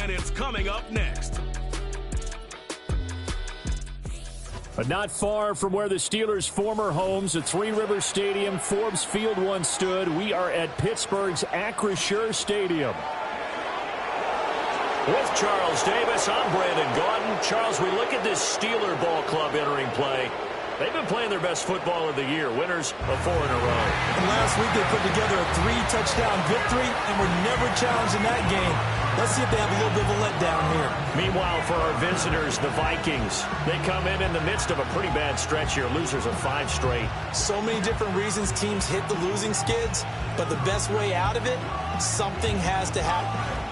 and it's coming up next. But not far from where the Steelers' former homes at Three Rivers Stadium, Forbes Field once stood, we are at Pittsburgh's Acrisure Stadium. With Charles Davis, I'm Brandon Gaudin. Charles, we look at this Steeler ball club entering play. They've been playing their best football of the year, winners of 4 in a row. And last week they put together a 3-touchdown victory and were never challenged in that game. Let's see if they have a little bit of a letdown here. Meanwhile, for our visitors, the Vikings, they come in the midst of a pretty bad stretch here, losers of 5 straight. So many different reasons teams hit the losing skids, but the best way out of it, something has to happen.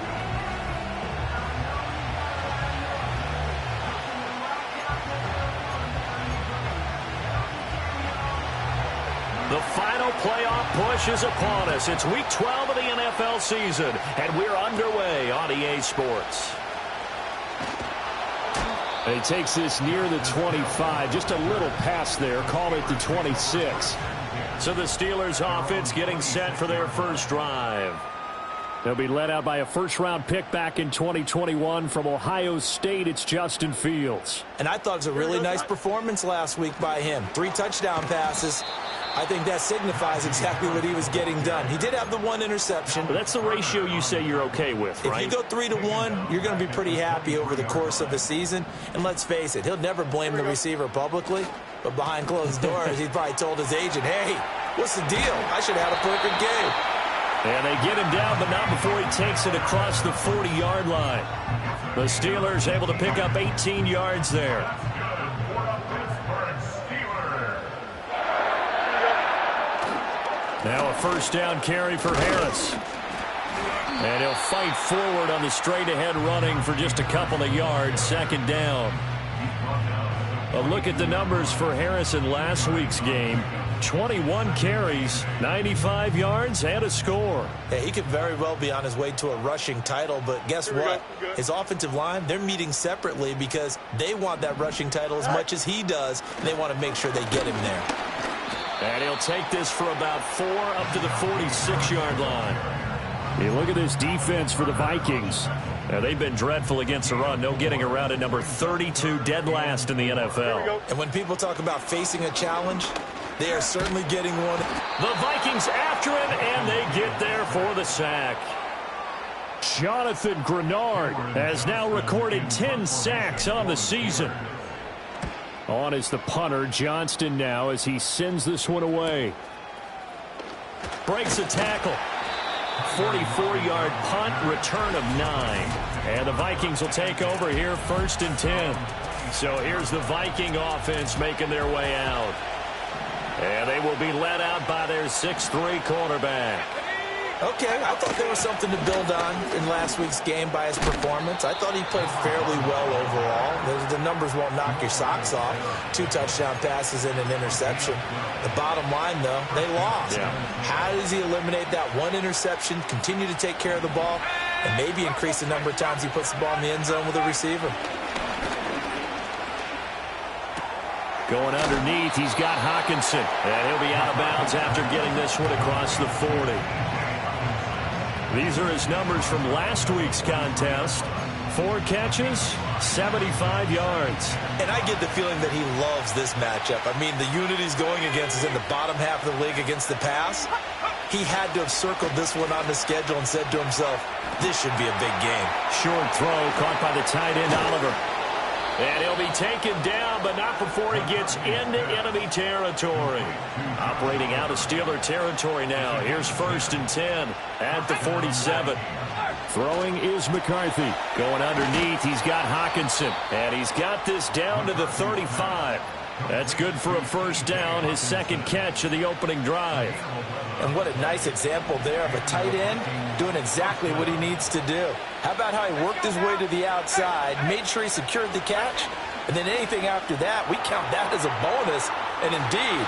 The final playoff push is upon us. It's Week 12 of the NFL season, and we're underway on EA Sports. And he takes this near the 25, just a little past there, call it the 26. So the Steelers offense getting set for their first drive. They'll be led out by a first-round pick back in 2021 from Ohio State. It's Justin Fields. And I thought it was a really nice performance last week by him. 3 touchdown passes. I think that signifies exactly what he was getting done. He did have the 1 interception. But that's the ratio you say you're okay with, right? If you go 3-1, you're going to be pretty happy over the course of a season. And let's face it, he'll never blame the receiver publicly. But behind closed doors, he probably told his agent, hey, what's the deal? I should have had a perfect game. And they get him down, but not before he takes it across the 40-yard line. The Steelers able to pick up 18 yards there. Now a first down carry for Harris. And he'll fight forward on the straight-ahead running for just a couple of yards, second down. A look at the numbers for Harris in last week's game. 21 carries, 95 yards, and a score. Yeah, he could very well be on his way to a rushing title, but guess what? His offensive line, they're meeting separately because they want that rushing title as much as he does, and they want to make sure they get him there. And he'll take this for about 4 up to the 46-yard line. You look at this defense for the Vikings. Now, they've been dreadful against the run. No getting around at number 32, dead last in the NFL. And when people talk about facing a challenge, they are certainly getting one. The Vikings after him, and they get there for the sack. Jonathan Grenard has now recorded 10 sacks on the season. On is the punter, Johnston, now as he sends this one away. Breaks a tackle. 44-yard punt, return of 9. And the Vikings will take over here, 1st and 10. So here's the Viking offense making their way out. And they will be led out by their 6'3" quarterback. Okay, I thought there was something to build on in last week's game by his performance. I thought he played fairly well overall. The numbers won't knock your socks off. 2 touchdown passes and an interception. The bottom line, though, they lost. Yeah. How does he eliminate that 1 interception, continue to take care of the ball, and maybe increase the number of times he puts the ball in the end zone with a receiver? Going underneath, he's got Hawkinson. And he'll be out of bounds after getting this one across the 40. These are his numbers from last week's contest. 4 catches, 75 yards. And I get the feeling that he loves this matchup. I mean, the unit he's going against is in the bottom half of the league against the pass. He had to have circled this one on the schedule and said to himself, this should be a big game. Short throw caught by the tight end, Oliver. And he'll be taken down, but not before he gets into enemy territory. Operating out of Steeler territory now. Here's 1st and 10 at the 47. Throwing is McCarthy. Going underneath, he's got Hawkinson. And he's got this down to the 35. That's good for a first down, his 2nd catch of the opening drive. And what a nice example there of a tight end doing exactly what he needs to do. How about how he worked his way to the outside, made sure he secured the catch, and then anything after that, we count that as a bonus, and indeed.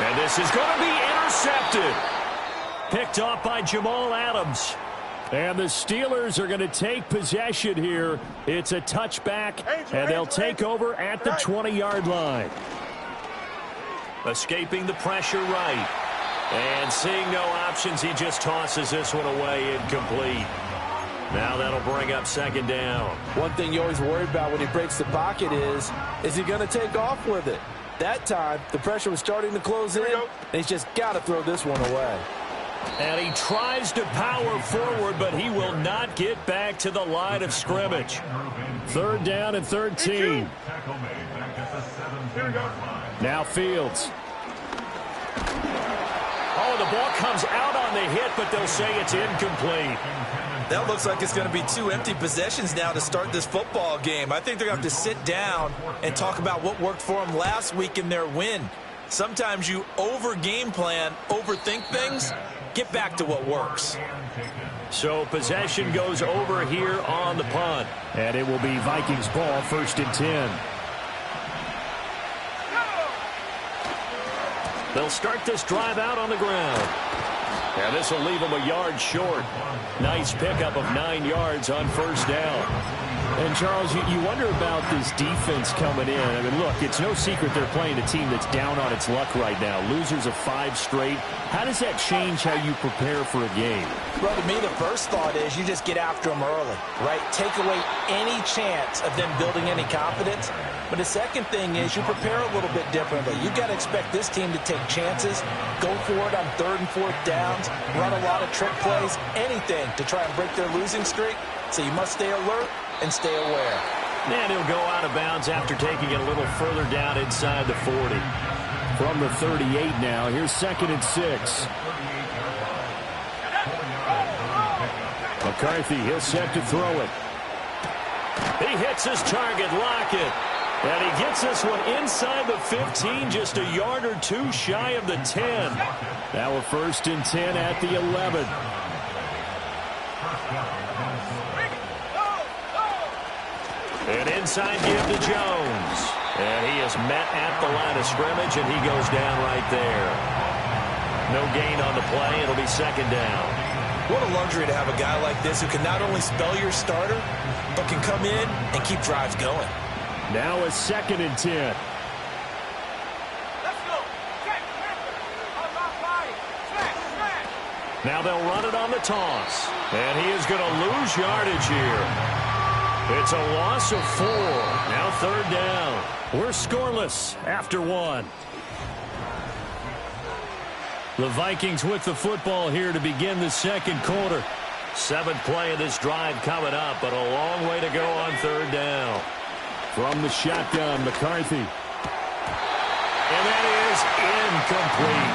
And this is going to be intercepted. Picked off by Jamal Adams. And the Steelers are going to take possession here. It's a touchback, and they'll take over at the 20-yard line. Escaping the pressure right. And seeing no options, he just tosses this one away incomplete. Now that'll bring up second down. One thing you always worry about when he breaks the pocket is he going to take off with it? That time, the pressure was starting to close in, and he's just got to throw this one away. And he tries to power forward, but he will not get back to the line of scrimmage. Third down and 13. Now Fields. Oh, the ball comes out on the hit, but they'll say it's incomplete. That looks like it's going to be 2 empty possessions now to start this football game. I think they're going to have to sit down and talk about what worked for them last week in their win. Sometimes you over-game plan, overthink things. Get back to what works. So possession goes over here on the punt. And it will be Vikings ball, 1st and 10. They'll start this drive out on the ground. And this will leave them a yard short. Nice pickup of 9 yards on 1st down. And, Charles, you wonder about this defense coming in. I mean, look, it's no secret they're playing a team that's down on its luck right now. Losers of 5 straight. How does that change how you prepare for a game? Well, to me, the first thought is you just get after them early, right? Take away any chance of them building any confidence. But the second thing is you prepare a little bit differently. You've got to expect this team to take chances, go for it on 3rd and 4th downs, run a lot of trick plays, anything to try and break their losing streak. So you must stay alert and stay aware. And he'll go out of bounds after taking it a little further down inside the 40. From the 38 now, here's 2nd and 6. McCarthy, he'll set to throw it. He hits his target, Lockett. And he gets this one inside the 15, just a yard or 2 shy of the 10. Now a 1st and 10 at the 11. And inside give to Jones. And he is met at the line of scrimmage, and he goes down right there. No gain on the play. It'll be 2nd down. What a luxury to have a guy like this who can not only spell your starter, but can come in and keep drives going. Now a 2nd and 10. Let's go. Now they'll run it on the toss. And he is going to lose yardage here. It's a loss of 4. Now 3rd down. We're scoreless after 1. The Vikings with the football here to begin the 2nd quarter. 7th play of this drive coming up, but a long way to go on 3rd down. From the shotgun, McCarthy. And that is incomplete.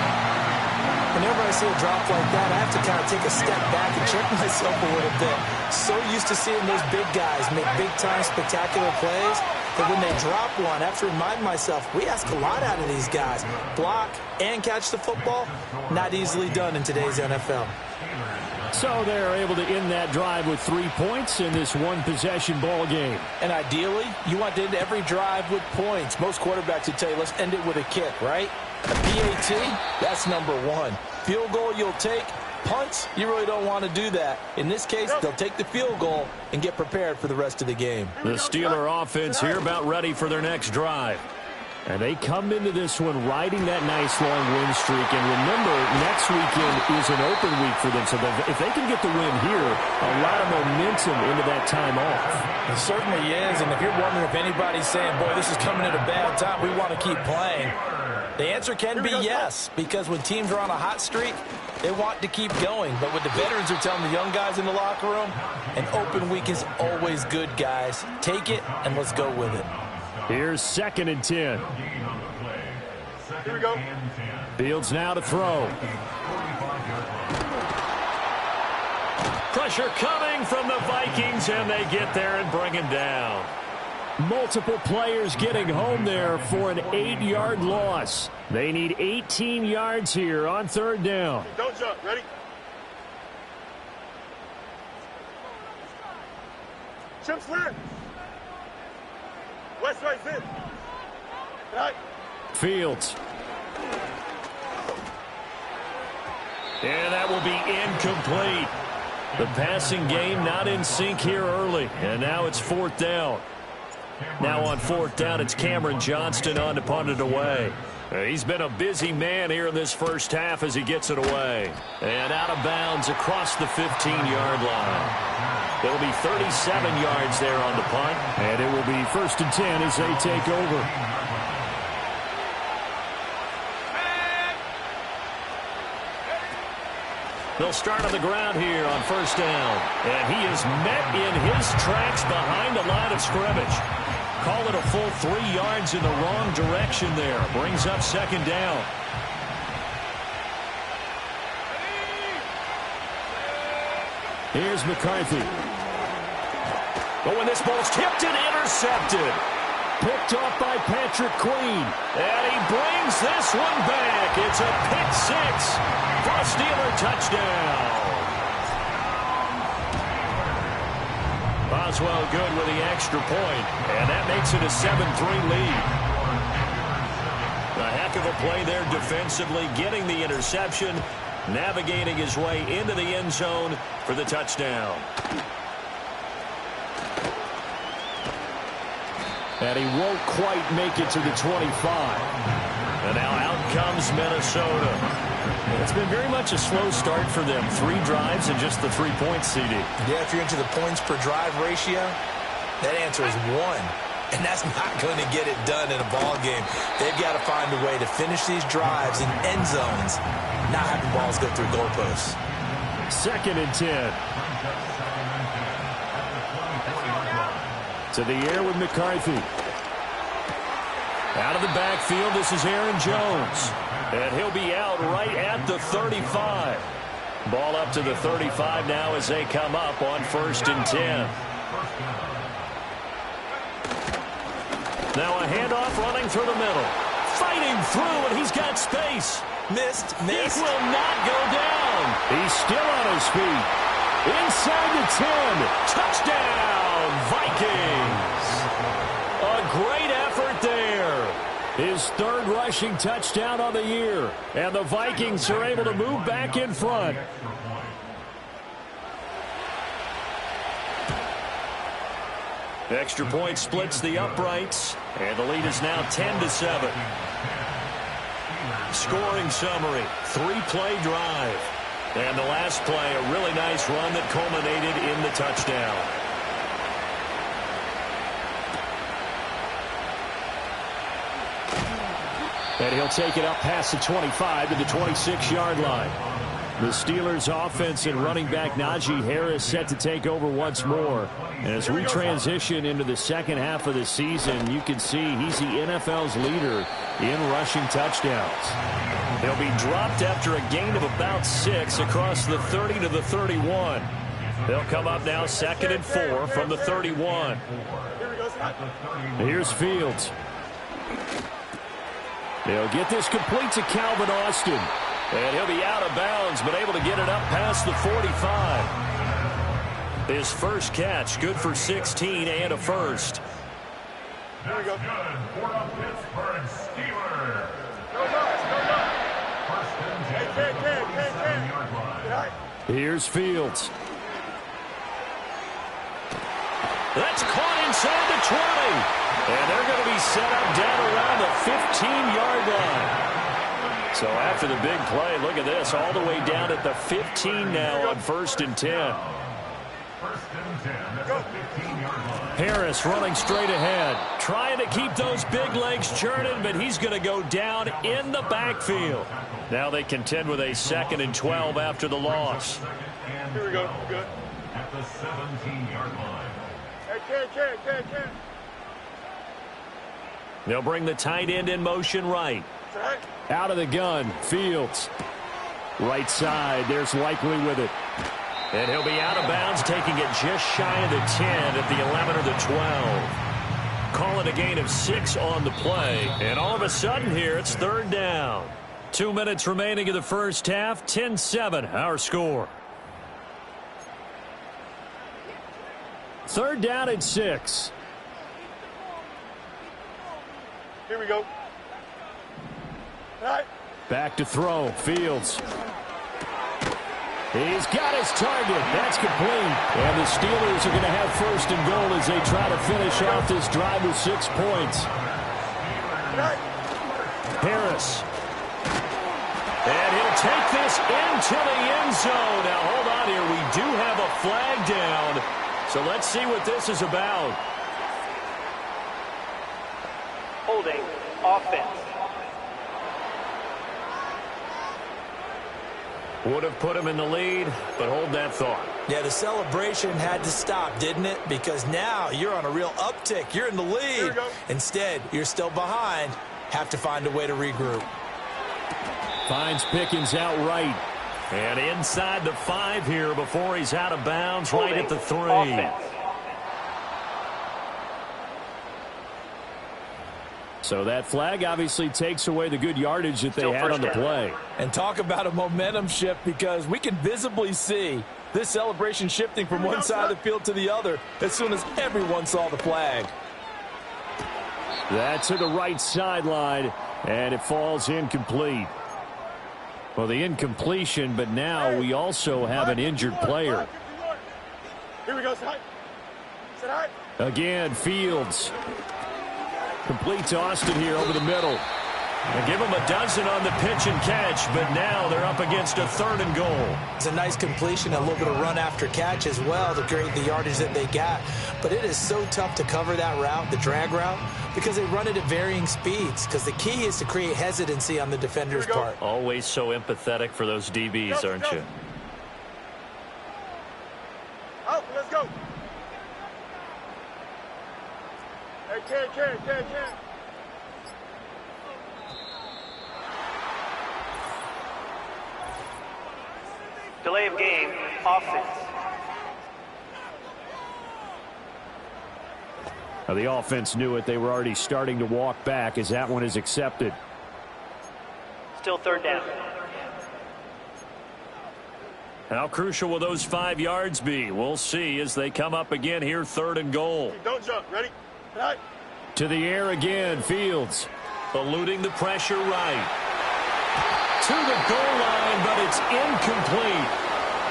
Whenever I see a drop like that, I have to kind of take a step back and check myself a little bit. So used to seeing those big guys make big-time spectacular plays that when they drop one, I have to remind myself, we ask a lot out of these guys. Block and catch the football, not easily done in today's NFL. So they're able to end that drive with 3 points in this one-possession ball game. And ideally, you want to end every drive with points. Most quarterbacks would tell you, let's end it with a kick, right? A PAT, that's number 1. Field goal you'll take. Punts, you really don't want to do that. In this case, they'll take the field goal and get prepared for the rest of the game. The Steeler offense here about ready for their next drive. And they come into this one riding that nice long win streak. And remember, next weekend is an open week for them. So if they can get the win here, a lot of momentum into that time off. It certainly is. And if you're wondering if anybody's saying, boy, this is coming at a bad time, we want to keep playing, the answer can be yes. Because when teams are on a hot streak, they want to keep going. But what the veterans are telling the young guys in the locker room, an open week is always good, guys. Take it, and let's go with it. Here's 2nd and 10. Here we go. Fields now to throw. Pressure coming from the Vikings, and they get there and bring him down. Multiple players getting home there for an 8-yard loss. They need 18 yards here on 3rd down. Don't jump. Ready? Chip slant. West right in. Right. Fields. And that will be incomplete. The passing game not in sync here early. And now it's 4th down. Now on 4th down, it's Cameron Johnston on to punt it away. He's been a busy man here in this first half as he gets it away. And out of bounds across the 15-yard line. It'll be 37 yards there on the punt. And it will be 1st and 10 as they take over. They'll start on the ground here on 1st down. And he is met in his tracks behind the line of scrimmage. Call it a full 3 yards in the wrong direction there. Brings up 2nd down. Here's McCarthy. But when this ball's tipped and intercepted. Picked off by Patrick Queen. And he brings this one back. It's a pick 6 for a Steeler touchdown. Boswell good with the extra point. And that makes it a 7-3 lead. A heck of a play there defensively, getting the interception, navigating his way into the end zone for the touchdown. And he won't quite make it to the 25. And now out comes Minnesota. It's been very much a slow start for them. 3 drives and just the 3 points, CD. Yeah, if you're into the points per drive ratio, that answer is 1. And that's not going to get it done in a ball game. They've got to find a way to finish these drives in end zones, not having balls go through goalposts. 2nd and 10. To the air with McCarthy. Out of the backfield, this is Aaron Jones. And he'll be out right at the 35. Ball up to the 35 now as they come up on 1st and 10. Now a handoff running through the middle. Fighting through, and he's got space. Missed. He will not go down. He's still on his feet. Inside the 10. Touchdown, Vikings. A great effort there. His 3rd rushing touchdown on the year. And the Vikings are able to move back in front. Extra point splits the uprights. And the lead is now 10-7. Scoring summary. 3-play drive. And the last play, a really nice run that culminated in the touchdown. And he'll take it up past the 25 to the 26-yard line. The Steelers' offense and running back Najee Harris set to take over once more. And as we transition into the second half of the season, you can see he's the NFL's leader in rushing touchdowns. He'll be dropped after a gain of about 6 across the 30 to the 31. They'll come up now 2nd and 4 from the 31. Here's Fields. They'll get this complete to Calvin Austin. And he'll be out of bounds, but able to get it up past the 45. His first catch, good for 16 and a first. There we go. Good for the Pittsburgh Steelers. Go nuts, go nuts. Hey, Here's Fields. That's caught inside the 20. And they're going to be set up down around the 15-yard line. So after the big play, look at this, all the way down at the 15 now on 1st and 10. Harris running straight ahead. Trying to keep those big legs churning, but he's going to go down in the backfield. Now they contend with a 2nd and 12 after the loss. Here we go. Good. At the 17-yard line. Hey, Ken. They'll bring the tight end in motion right. Out of the gun, Fields. Right side, there's Likely with it. And he'll be out of bounds, taking it just shy of the 10 at the 11 or the 12. Call it a gain of 6 on the play. And all of a sudden here, it's 3rd down. 2 minutes remaining in the first half, 10-7, our score. 3rd down and 6. Here we go. All right. Back to throw, Fields. He's got his target. That's complete. And the Steelers are going to have 1st and goal as they try to finish off this drive with 6 points. Harris. And he'll take this into the end zone. Now, hold on here. We do have a flag down. So let's see what this is about. Holding offense. Would have put him in the lead, but hold that thought. Yeah, the celebration had to stop, didn't it? Because now you're on a real uptick. You're in the lead. Instead, you're still behind. Have to find a way to regroup. Finds Pickens outright. And inside the 5 here before he's out of bounds, right at the 3. Offense. So that flag obviously takes away the good yardage that they Still had on the first down. play. And talk about a momentum shift, because we can visibly see this celebration shifting from one side of the field to the other as soon as everyone saw the flag. That's to the right sideline, and it falls incomplete. Well, the incompletion, but now we also have an injured player. Here we go, Sit high. Again, Fields. Complete to Austin here over the middle. And give him a dozen on the pitch and catch, but now they're up against a 3rd and goal. It's a nice completion, a little bit of run after catch as well to create the yardage that they got. But it is so tough to cover that route, the drag route, because they run it at varying speeds. Because the key is to create hesitancy on the defender's part. Always so empathetic for those DBs, aren't you? Out, let's go. Hey, Ken. Delay of game. Offense. Now, the offense knew it. They were already starting to walk back as that one is accepted. Still 3rd down. How crucial will those 5 yards be? We'll see as they come up again here, 3rd and goal. Don't jump. Ready? Right. To the air again, Fields. Eluding the pressure right. To the goal line, but it's incomplete.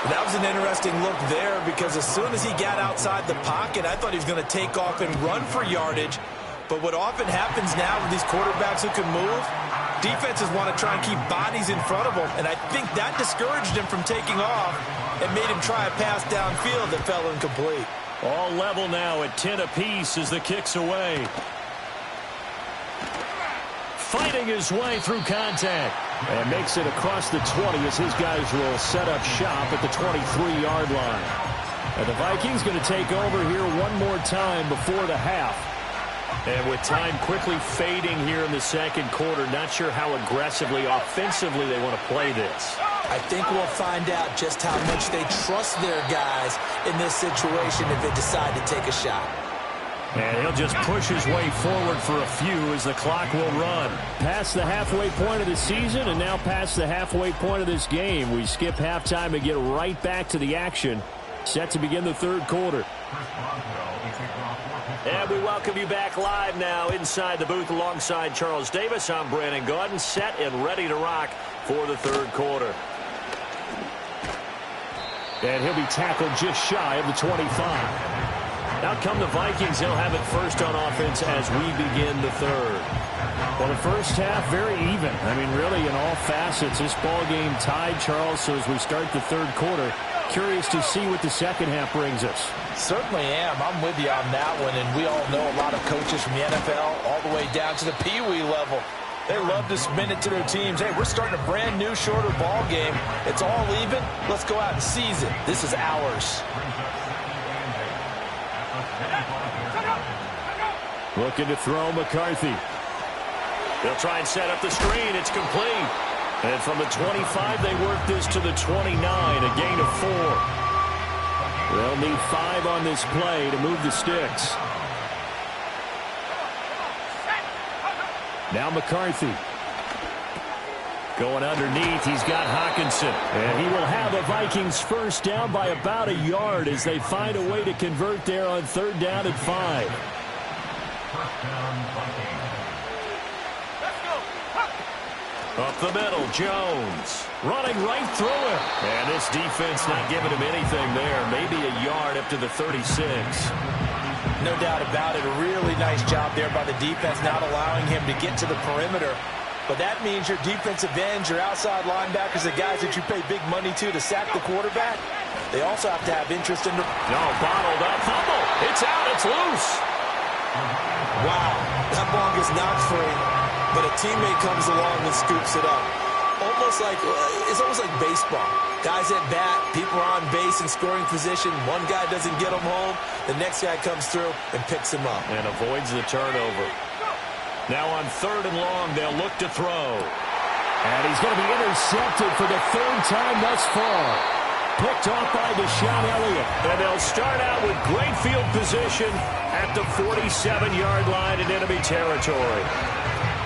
That was an interesting look there, because as soon as he got outside the pocket, I thought he was going to take off and run for yardage. But what often happens now with these quarterbacks who can move, defenses want to try and keep bodies in front of them, and I think that discouraged him from taking off and made him try a pass downfield that fell incomplete. All level now at 10 apiece as the kick's away. Fighting his way through contact. And makes it across the 20 as his guys will set up shop at the 23-yard line. And the Vikings going to take over here one more time before the half. And with time quickly fading here in the 2nd quarter, not sure how aggressively, offensively they want to play this. I think we'll find out just how much they trust their guys in this situation if they decide to take a shot. And he'll just push his way forward for a few as the clock will run. Past the halfway point of the season and now past the halfway point of this game. We skip halftime and get right back to the action. Set to begin the 3rd quarter. And we welcome you back live now inside the booth alongside Charles Davis. I'm Brandon Gaudin, set and ready to rock for the 3rd quarter. And he'll be tackled just shy of the 25. Out come the Vikings. They'll have it first on offense as we begin the 3rd. Well, the first half, very even. I mean, really, in all facets, this ball game tied, Charles. So as we start the 3rd quarter, curious to see what the 2nd half brings us. Certainly am. I'm with you on that one, and we all know a lot of coaches from the NFL all the way down to the Pee Wee level. They love to submit it to their teams. Hey, we're starting a brand new, shorter ball game. It's all even. Let's go out and seize it. This is ours. Looking to throw McCarthy. They'll try and set up the screen. It's complete. And from the 25, they work this to the 29, a gain of 4. They'll need 5 on this play to move the sticks. Now McCarthy. Going underneath, he's got Hockenson. And he will have a Vikings first down by about a yard as they find a way to convert there on 3rd down and 5. Up the middle, Jones. Running right through him. And this defense not giving him anything there. Maybe a yard up to the 36. No doubt about it. A really nice job there by the defense, not allowing him to get to the perimeter. But that means your defensive ends, your outside linebackers, the guys that you pay big money to sack the quarterback, They also have to have interest in the... No, bottled up. Fumble. It's out. It's loose. Wow, that ball gets knocked free, but a teammate comes along and scoops it up. It's almost like baseball. Guys at bat, people are on base in scoring position. One guy doesn't get him home. The next guy comes through and picks him up. And avoids the turnover. Now on 3rd and long, they'll look to throw. And he's going to be intercepted for the 3rd time thus far. Picked off by Deshaun Elliott. And they'll start out with great field position at the 47-yard line in enemy territory.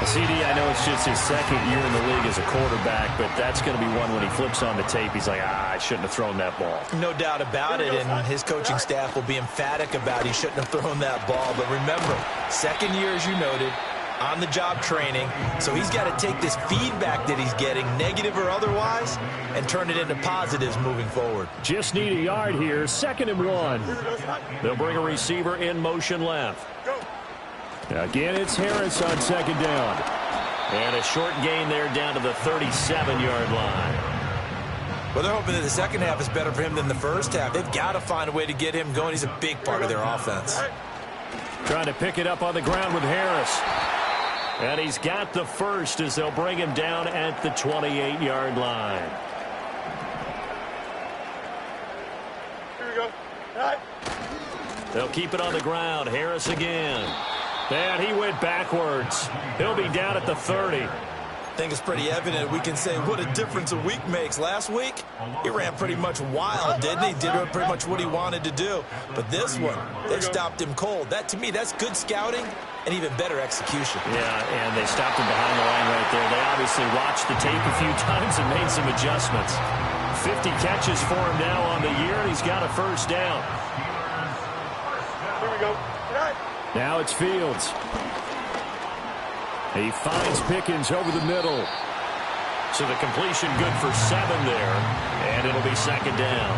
CD, I know it's just his 2nd year in the league as a quarterback, but that's going to be one when he flips on the tape. He's like, I shouldn't have thrown that ball. No doubt about it, and his coaching staff will be emphatic about he shouldn't have thrown that ball. But remember, 2nd year, as you noted, on-the-job training, so he's got to take this feedback that he's getting, negative or otherwise, and turn it into positives moving forward. Just need a yard here, 2nd and 1. They'll bring a receiver in motion left. Again, it's Harris on 2nd down. And a short gain there down to the 37-yard line. Well, they're hoping that the second half is better for him than the first half. They've got to find a way to get him going. He's a big part of their offense. Trying to pick it up on the ground with Harris. And he's got the first as they'll bring him down at the 28-yard line. Here we go. All right. They'll keep it on the ground. Harris again. And he went backwards. He'll be down at the 30. I think it's pretty evident. We can say what a difference a week makes. Last week, he ran pretty much wild, didn't he? Did pretty much what he wanted to do. But this one, they stopped him cold. That, to me, that's good scouting and even better execution. Yeah, and they stopped him behind the line right there. They obviously watched the tape a few times and made some adjustments. 50 catches for him now on the year, and he's got a first down. Here we go. Now it's Fields. He finds Pickens over the middle. So the completion good for 7 there, and it'll be 2nd down.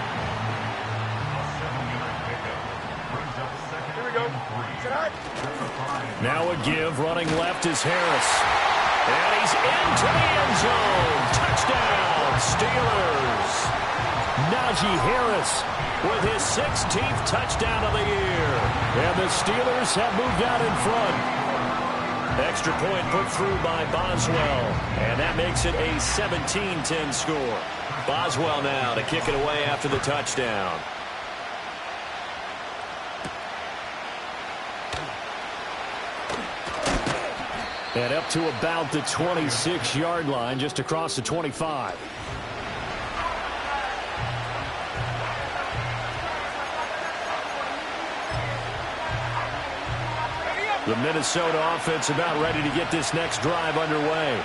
Here we go. Now a give, running left is Harris. And he's into the end zone. Touchdown, Steelers. Najee Harris with his 16th touchdown of the year. And the Steelers have moved out in front. Extra point put through by Boswell. And that makes it a 17-10 score. Boswell now to kick it away after the touchdown. And up to about the 26-yard line, just across the 25. The Minnesota offense about ready to get this next drive underway.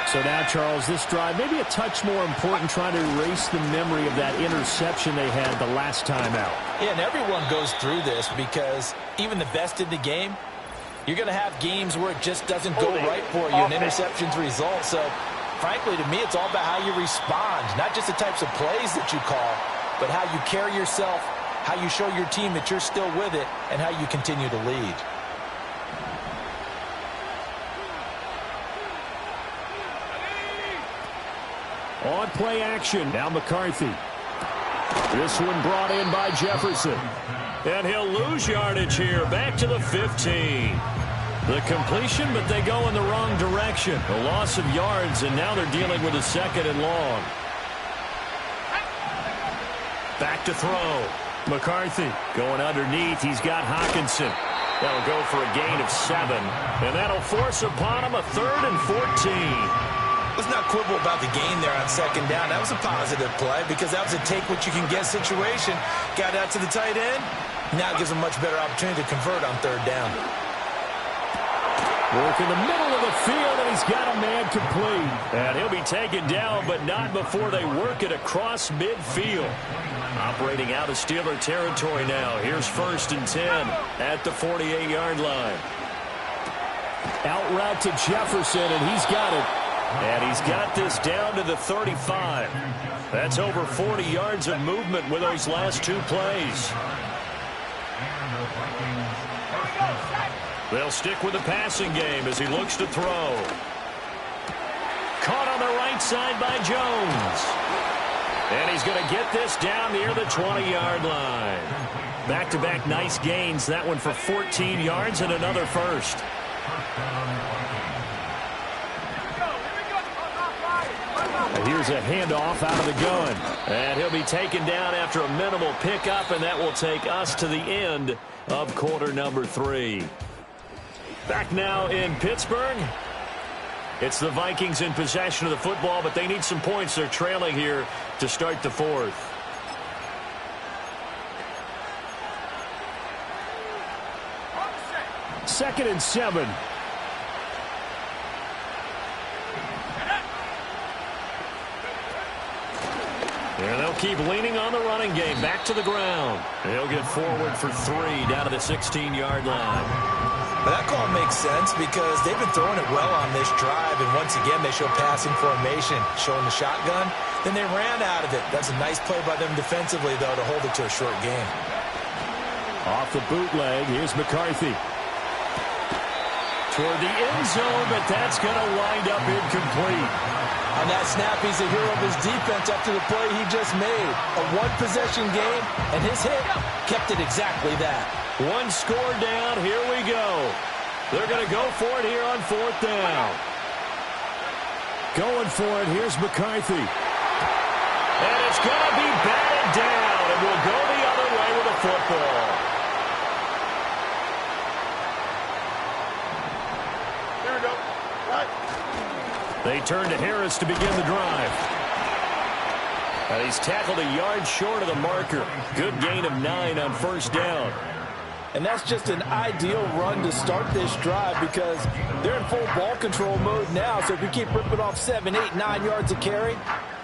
So now, Charles, this drive maybe a touch more important, trying to erase the memory of that interception they had the last time out. Yeah, and everyone goes through this because even the best in the game, you're going to have games where it just doesn't go right for you and interceptions result. So, frankly, to me, it's all about how you respond, not just the types of plays that you call, but how you carry yourself, how you show your team that you're still with it, and how you continue to lead. On play action, now McCarthy. This one brought in by Jefferson. And he'll lose yardage here, back to the 15. The completion, but they go in the wrong direction. A loss of yards, and now they're dealing with a 2nd and long. Back to throw. McCarthy going underneath. He's got Hockenson. That'll go for a gain of 7. And that'll force upon him a 3rd and 14. Let's not quibble about the gain there on 2nd down. That was a positive play because that was a take-what-you-can-get situation. Got out to the tight end. Now it gives him a much better opportunity to convert on 3rd down. Work in the middle of the field, and he's got a man complete. And he'll be taken down, but not before they work it across midfield. Operating out of Steeler territory now. Here's 1st and 10 at the 48-yard line. Out route to Jefferson, and he's got it. And he's got this down to the 35. That's over 40 yards of movement with those last 2 plays. They'll stick with the passing game as he looks to throw. Caught on the right side by Jones. And he's going to get this down near the 20-yard line. Back-to-back nice gains. That one for 14 yards and another first. And here's a handoff out of the gun. And he'll be taken down after a minimal pickup, and that will take us to the end of quarter number 3. Back now in Pittsburgh. It's the Vikings in possession of the football, but they need some points. They're trailing here to start the fourth. Second and 7. And they'll keep leaning on the running game. Back to the ground. They'll get forward for 3 down to the 16-yard line. That call makes sense because they've been throwing it well on this drive, and once again they show passing formation, showing the shotgun. Then they ran out of it. That's a nice play by them defensively, though, to hold it to a short game. Off the bootleg, here's McCarthy. Toward the end zone, but that's going to wind up incomplete. On that snap, he's a hero of his defense after the play he just made. A one-possession game, and his hit kept it exactly that. One score down. Here we go. They're going to go for it here on 4th down. Going for it. Here's McCarthy. And it's going to be batted down, and we'll go the other way with the football. Here we go. Right. They turn to Harris to begin the drive. And he's tackled a yard short of the marker. Good gain of 9 on 1st down. And that's just an ideal run to start this drive because they're in full ball control mode now. So if you keep ripping off 7, 8, 9 yards of carry,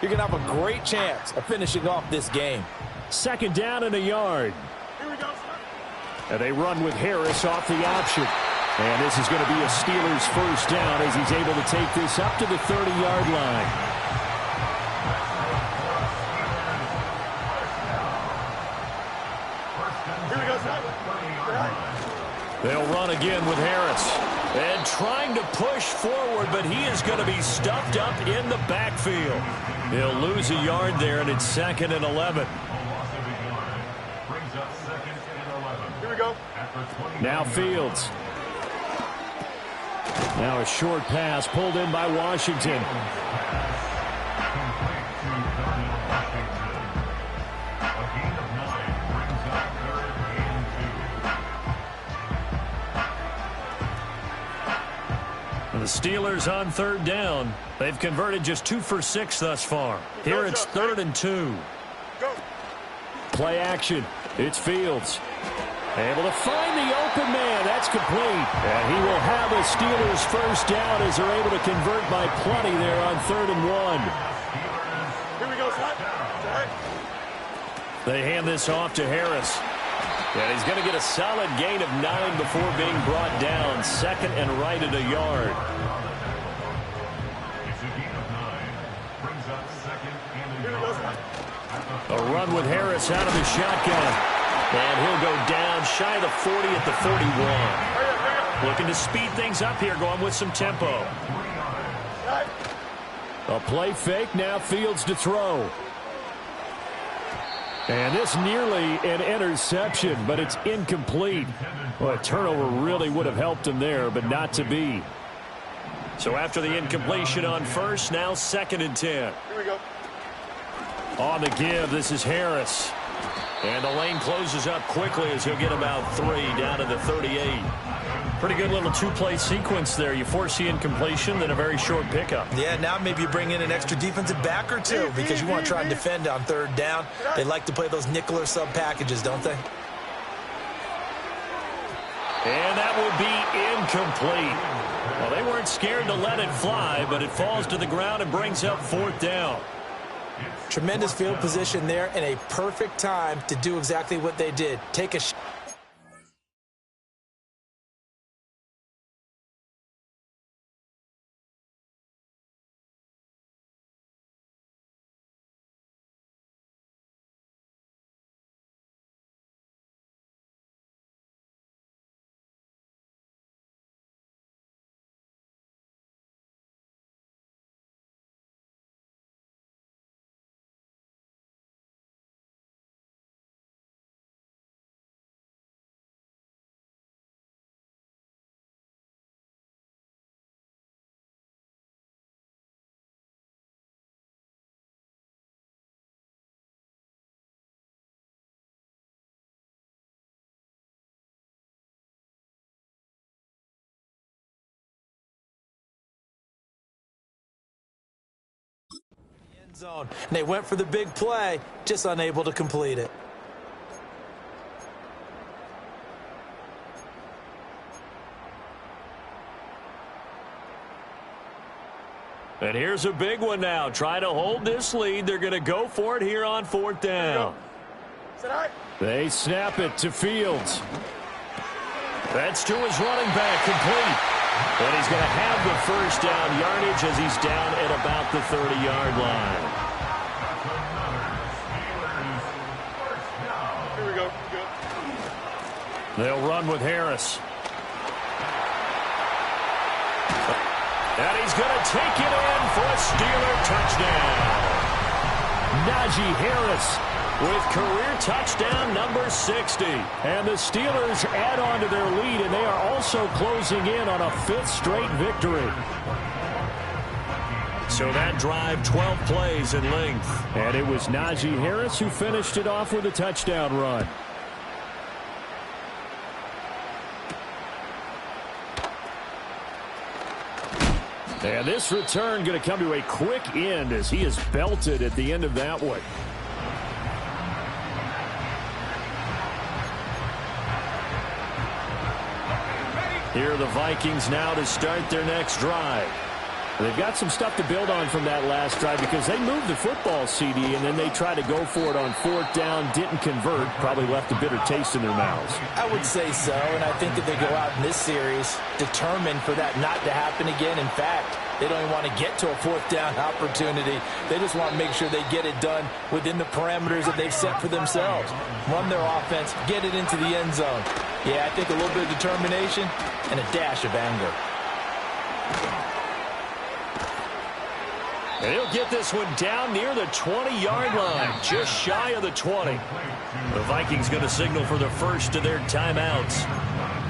you're going to have a great chance of finishing off this game. Second down and a yard. Here we go. And they run with Harris off the option. And this is going to be a Steelers first down as he's able to take this up to the 30-yard line. They'll run again with Harris. And trying to push forward, but he is going to be stuffed up in the backfield. He'll lose a yard there, and it's 2nd and 11. Here we go. Now Fields. Now a short pass pulled in by Washington. The Steelers on 3rd down. They've converted just 2 for 6 thus far. Here it's 3rd and 2. Go. Play action. It's Fields. Able to find the open man. That's complete. And he will have a Steelers first down as they're able to convert by plenty there on 3rd and 1. Here we go, Scott. They hand this off to Harris. And he's going to get a solid gain of 9 before being brought down. 2nd and right at a yard. A run with Harris out of the shotgun. And he'll go down shy of the 40 at the 41. Looking to speed things up here, going with some tempo. A play fake, now Fields to throw. And this nearly an interception, but it's incomplete. Well, a turnover really would have helped him there, but not to be. So after the incompletion on first, now 2nd and 10. Here we go. On the give, this is Harris. And the lane closes up quickly as he'll get about 3 down to the 38. Pretty good little 2-play sequence there. You force the incompletion, then a very short pickup. Yeah, now maybe you bring in an extra defensive back or 2 because you want to try and defend on 3rd down. They like to play those nickel or sub packages, don't they? And that would be incomplete. Well, they weren't scared to let it fly, but it falls to the ground and brings up 4th down. Tremendous field position there and a perfect time to do exactly what they did. Take a shot. Zone. And they went for the big play, just unable to complete it. And here's a big one now. Trying to hold this lead. They're going to go for it here on 4th down. They snap it to Fields. That's to his running back, complete. And he's going to have the first down yardage as he's down at about the 30-yard line. Here we go. They'll run with Harris. And he's going to take it in for a Steeler touchdown. Najee Harris with career touchdown number 60. And the Steelers add on to their lead, and they are also closing in on a 5th straight victory. So that drive, 12 plays in length. And it was Najee Harris who finished it off with a touchdown run. And this return going to come to a quick end as he is belted at the end of that one. Here are the Vikings now to start their next drive. They've got some stuff to build on from that last drive because they moved the football, CD, and then they tried to go for it on 4th down, didn't convert, probably left a bitter taste in their mouths. I would say so, and I think that they go out in this series determined for that not to happen again. In fact, they don't even want to get to a 4th down opportunity. They just want to make sure they get it done within the parameters that they've set for themselves. Run their offense, get it into the end zone. Yeah, I think a little bit of determination and a dash of anger. And he'll get this one down near the 20-yard line, just shy of the 20. The Vikings going to signal for the first of their timeouts.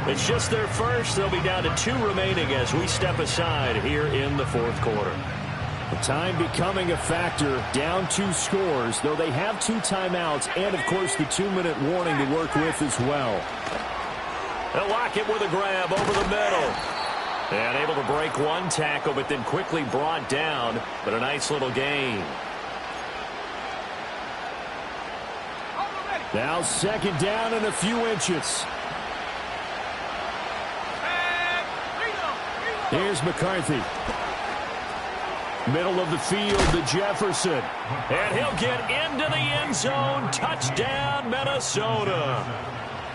It's just their first. They'll be down to 2 remaining as we step aside here in the 4th quarter. The time becoming a factor, down 2 scores, though they have 2 timeouts and, of course, the 2-minute warning to work with as well. They'll lock it with a grab over the middle. And able to break one tackle, but then quickly brought down. But a nice little gain. Now 2nd down and a few inches. Here's McCarthy. Middle of the field to Jefferson. And he'll get into the end zone. Touchdown, Minnesota.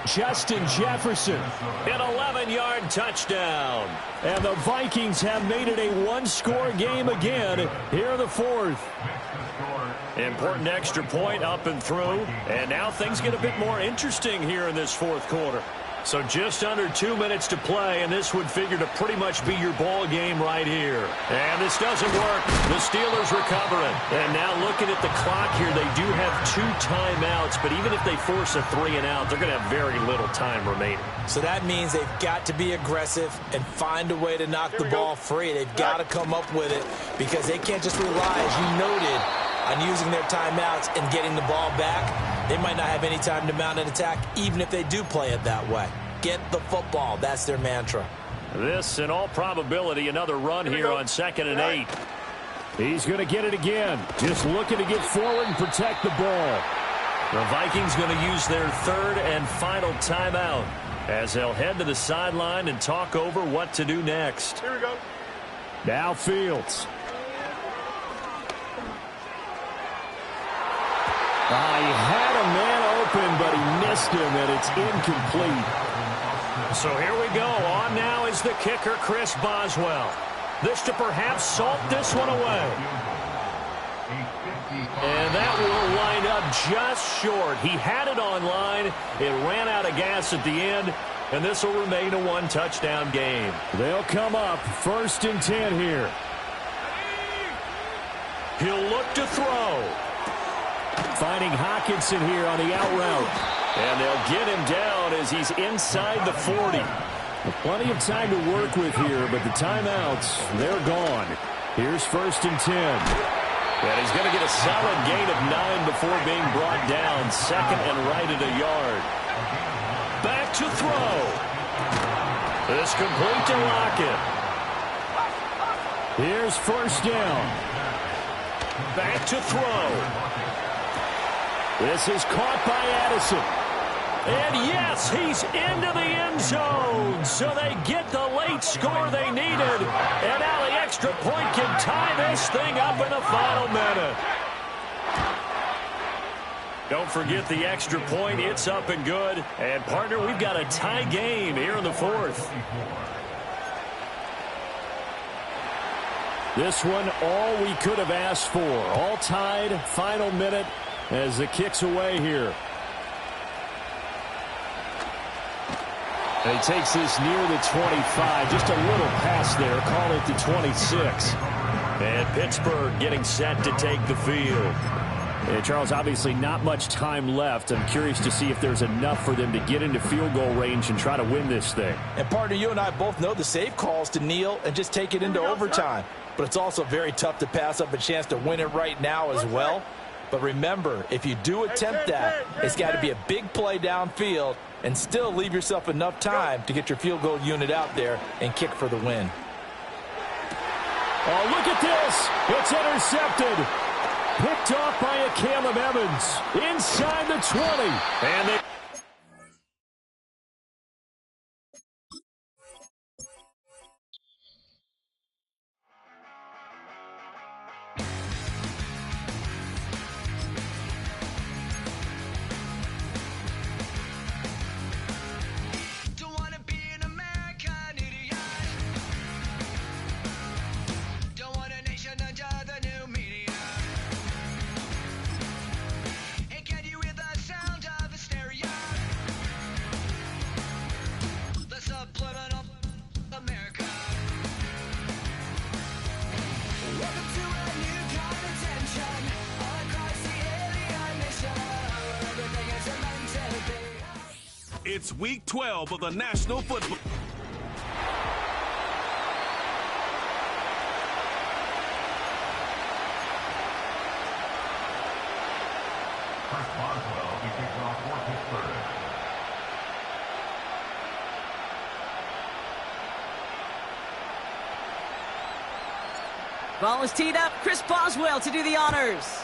Justin Jefferson. An 11-yard touchdown. And the Vikings have made it a 1-score game again here in the 4th. Important extra point up and through. And now things get a bit more interesting here in this 4th quarter. So just under 2 minutes to play, and this would figure to pretty much be your ball game right here. And this doesn't work. The Steelers recover it. And now looking at the clock here, they do have 2 timeouts, but even if they force a 3-and-out, they're going to have very little time remaining. So that means they've got to be aggressive and find a way to knock the ball free. They've got to come up with it because they can't just rely, as you noted, on using their timeouts and getting the ball back. They might not have any time to mount an attack, even if they do play it that way. Get the football. That's their mantra. This, in all probability, another run here on 2nd and 8. He's going to get it again. Just looking to get forward and protect the ball. The Vikings going to use their 3rd and final timeout as they'll head to the sideline and talk over what to do next. Here we go. Now Fields. He had a man open, but he missed him, and it's incomplete. So here we go. On now is the kicker, Chris Boswell. This to perhaps salt this one away. And that will wind up just short. He had it on line. It ran out of gas at the end, and this will remain a 1-touchdown game. They'll come up 1st and 10 here. He'll look to throw. Finding Hockenson here on the out route. And they'll get him down as he's inside the 40. Plenty of time to work with here, but the timeouts, they're gone. Here's 1st and 10. And he's going to get a solid gain of 9 before being brought down. 2nd and right at a yard. Back to throw. This complete to Lockett. Here's 1st down. Back to throw. This is caught by Addison. And yes, he's into the end zone. So they get the late score they needed. And now the extra point can tie this thing up in the final minute. Don't forget the extra point. It's up and good. And, partner, we've got a tie game here in the fourth. This one, all we could have asked for. All tied, final minute as the kick's away here. And he takes this near the 25. Just a little pass there. Call it the 26. And Pittsburgh getting set to take the field. And Charles, obviously not much time left. I'm curious to see if there's enough for them to get into field goal range and try to win this thing. And, partner, you and I both know the safe calls to kneel and just take it into overtime. But it's also very tough to pass up a chance to win it right now as well. But remember, if you do attempt that, it's got to be a big play downfield and still leave yourself enough time to get your field goal unit out there and kick for the win. Oh, look at this. It's intercepted. Picked off by a Caleb Evans inside the 20. And they... It's week 12 of the National Football. Chris Boswell to kick off for Pittsburgh. Ball is teed up. Chris Boswell to do the honors.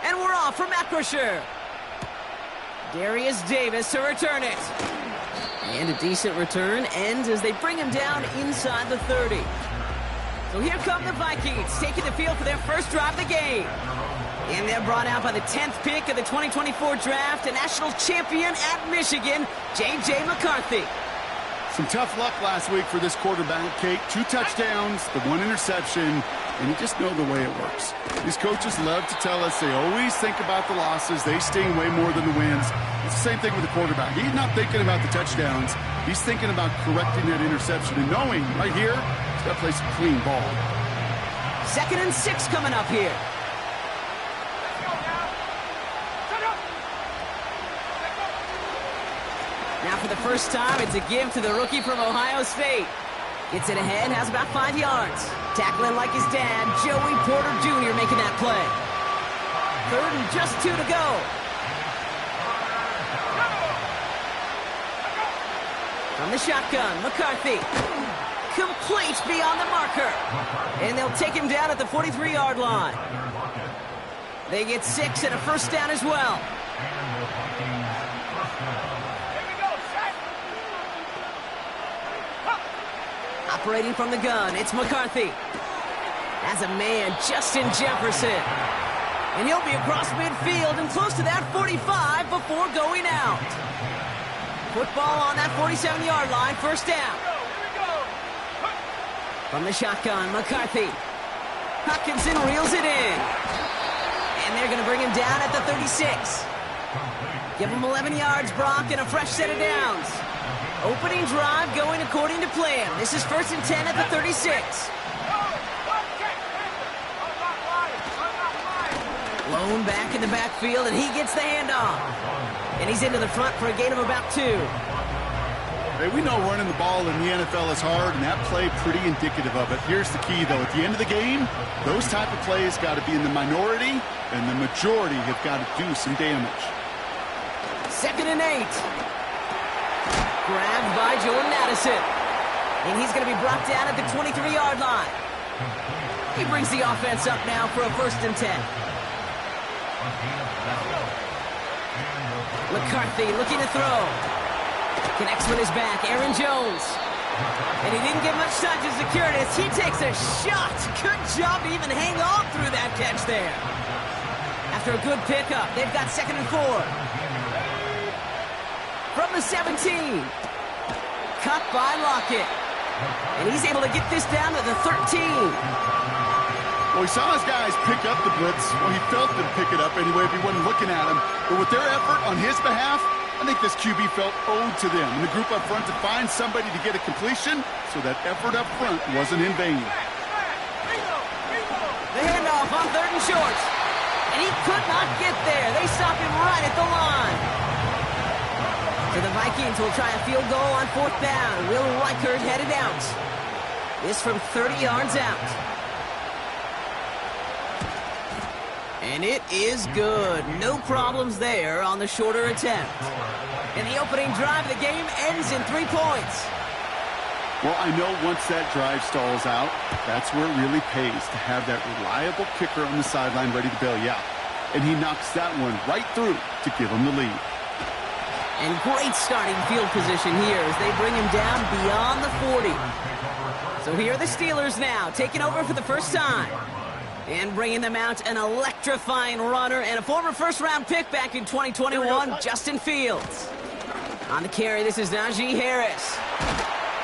And we're off from Acrisure. Darius Davis to return it. And a decent return ends as they bring him down inside the 30. So here come the Vikings, taking the field for their first drive of the game. And they're brought out by the 10th pick of the 2024 draft, a national champion at Michigan, J.J. McCarthy. Some tough luck last week for this quarterback, Kate. 2 touchdowns, the 1 interception, and you just know the way it works. These coaches love to tell us they always think about the losses. They sting way more than the wins. It's the same thing with the quarterback. He's not thinking about the touchdowns. He's thinking about correcting that interception and knowing right here he's got to play some clean ball. 2nd and 6 coming up here. Now for the first time, it's a give to the rookie from Ohio State. Gets it ahead, has about 5 yards. Tackling like his dad, Joey Porter Jr. making that play. 3rd and just 2 to go. From the shotgun, McCarthy. Complete beyond the marker. And they'll take him down at the 43-yard line. They get 6 and a first down as well. Operating from the gun, it's McCarthy. As a man, Justin Jefferson. And he'll be across midfield and close to that 45 before going out. Football on that 47-yard line, first down. From the shotgun, McCarthy. Hopkinson reels it in. And they're going to bring him down at the 36. Give him 11 yards, Brock, and a fresh set of downs. Opening drive going according to plan. This is 1st and 10 at the 36. Lone back in the backfield, and he gets the handoff. And he's into the front for a gain of about 2. Hey, we know running the ball in the NFL is hard, and that play pretty indicative of it. Here's the key, though. At the end of the game, those type of plays got to be in the minority, and the majority have got to do some damage. 2nd and 8. Grabbed by Jordan Addison. And he's going to be brought down at the 23-yard line. He brings the offense up now for a 1st and 10. McCarthy looking to throw. Connects with his back. Aaron Jones. And he didn't get much time to secure it as he takes a shot. Good job to even hang on through that catch there. After a good pickup, they've got 2nd and 4. From the 17. Cut by Lockett. And he's able to get this down to the 13. Well, he saw his guys pick up the blitz. Well, he felt them pick it up anyway if he wasn't looking at him. But with their effort on his behalf, I think this QB felt owed to them. And the group up front to find somebody to get a completion, so that effort up front wasn't in vain. The handoff on 3rd and short. And he could not get there. They stop him right at the line. So the Vikings will try a field goal on 4th down. Will Reichert headed out. This from 30 yards out. And it is good. No problems there on the shorter attempt. And the opening drive of the game ends in 3 points. Well, I know once that drive stalls out, that's where it really pays to have that reliable kicker on the sideline ready to bail you out. And he knocks that one right through to give him the lead. And great starting field position here as they bring him down beyond the 40. So here are the Steelers now, taking over for the first time. And bringing them out an electrifying runner and a former 1st-round pick back in 2021, Justin Fields. On the carry, this is Najee Harris.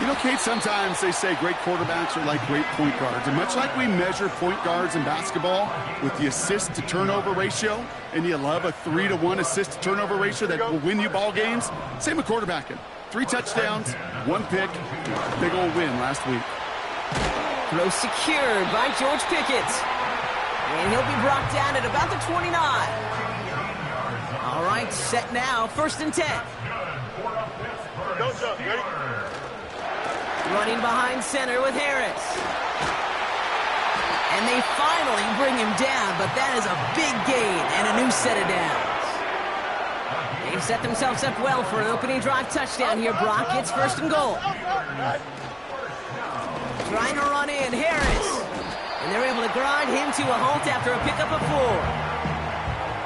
You know, Kate, sometimes they say great quarterbacks are like great point guards. And much like we measure point guards in basketball with the assist-to-turnover ratio, and you love a 3-to-1 assist-to-turnover ratio that will win you ball games, same with quarterbacking. 3 touchdowns, 1 pick, big old win last week. Throw secured by George Pickett. And he'll be brought down at about the 29. All right, set now, 1st and 10. Go, Joe. Ready? Running behind center with Harris. And they finally bring him down, but that is a big gain and a new set of downs. They've set themselves up well for an opening drive touchdown here, Brock. It's 1st and goal. Trying to run in, Harris. And they're able to grind him to a halt after a pickup of 4.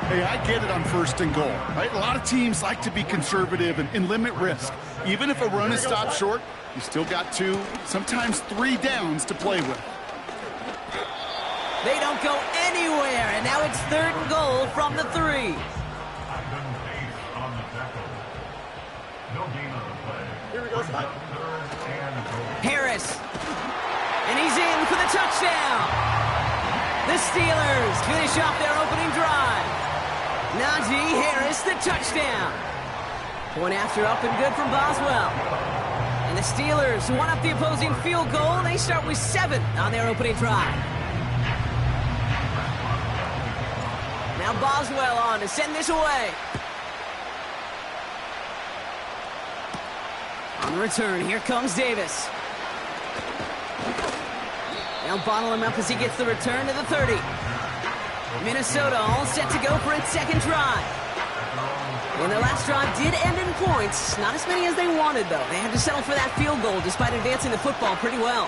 Hey, I get it on 1st and goal, right? A lot of teams like to be conservative and limit risk. Even if a run is stopped short, you still got 2, sometimes 3 downs to play with. They don't go anywhere, and now it's 3rd and goal from the 3. Here we go, Harris. And he's in for the touchdown. The Steelers finish off their opening drive. Najee Harris, the touchdown. Point after up and good from Boswell. And the Steelers won up the opposing field goal. They start with 7 on their opening drive. Now Boswell on to send this away. On the return, here comes Davis. They'll bottle him up as he gets the return to the 30. Minnesota all set to go for its 2nd drive. And their last drive did end in points. Not as many as they wanted, though. They had to settle for that field goal despite advancing the football pretty well.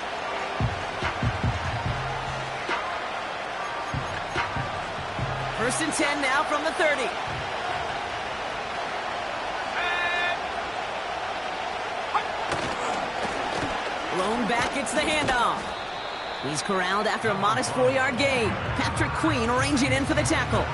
First and 10 now from the 30. Blown back, it's the handoff. He's corralled after a modest 4-yard gain. Patrick Queen arranging in for the tackle.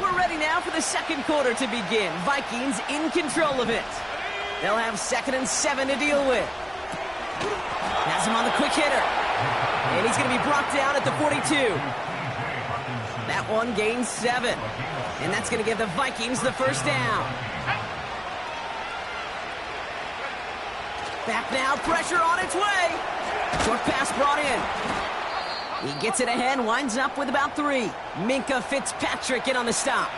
We're ready now for the 2nd quarter to begin. Vikings in control of it. They'll have 2nd and 7 to deal with. Has him on the quick hitter. And he's going to be brought down at the 42. That one gains 7. And that's going to give the Vikings the 1st down. Back now, pressure on its way. Short pass brought in. He gets it ahead, winds up with about 3. Minka Fitzpatrick in on the stop.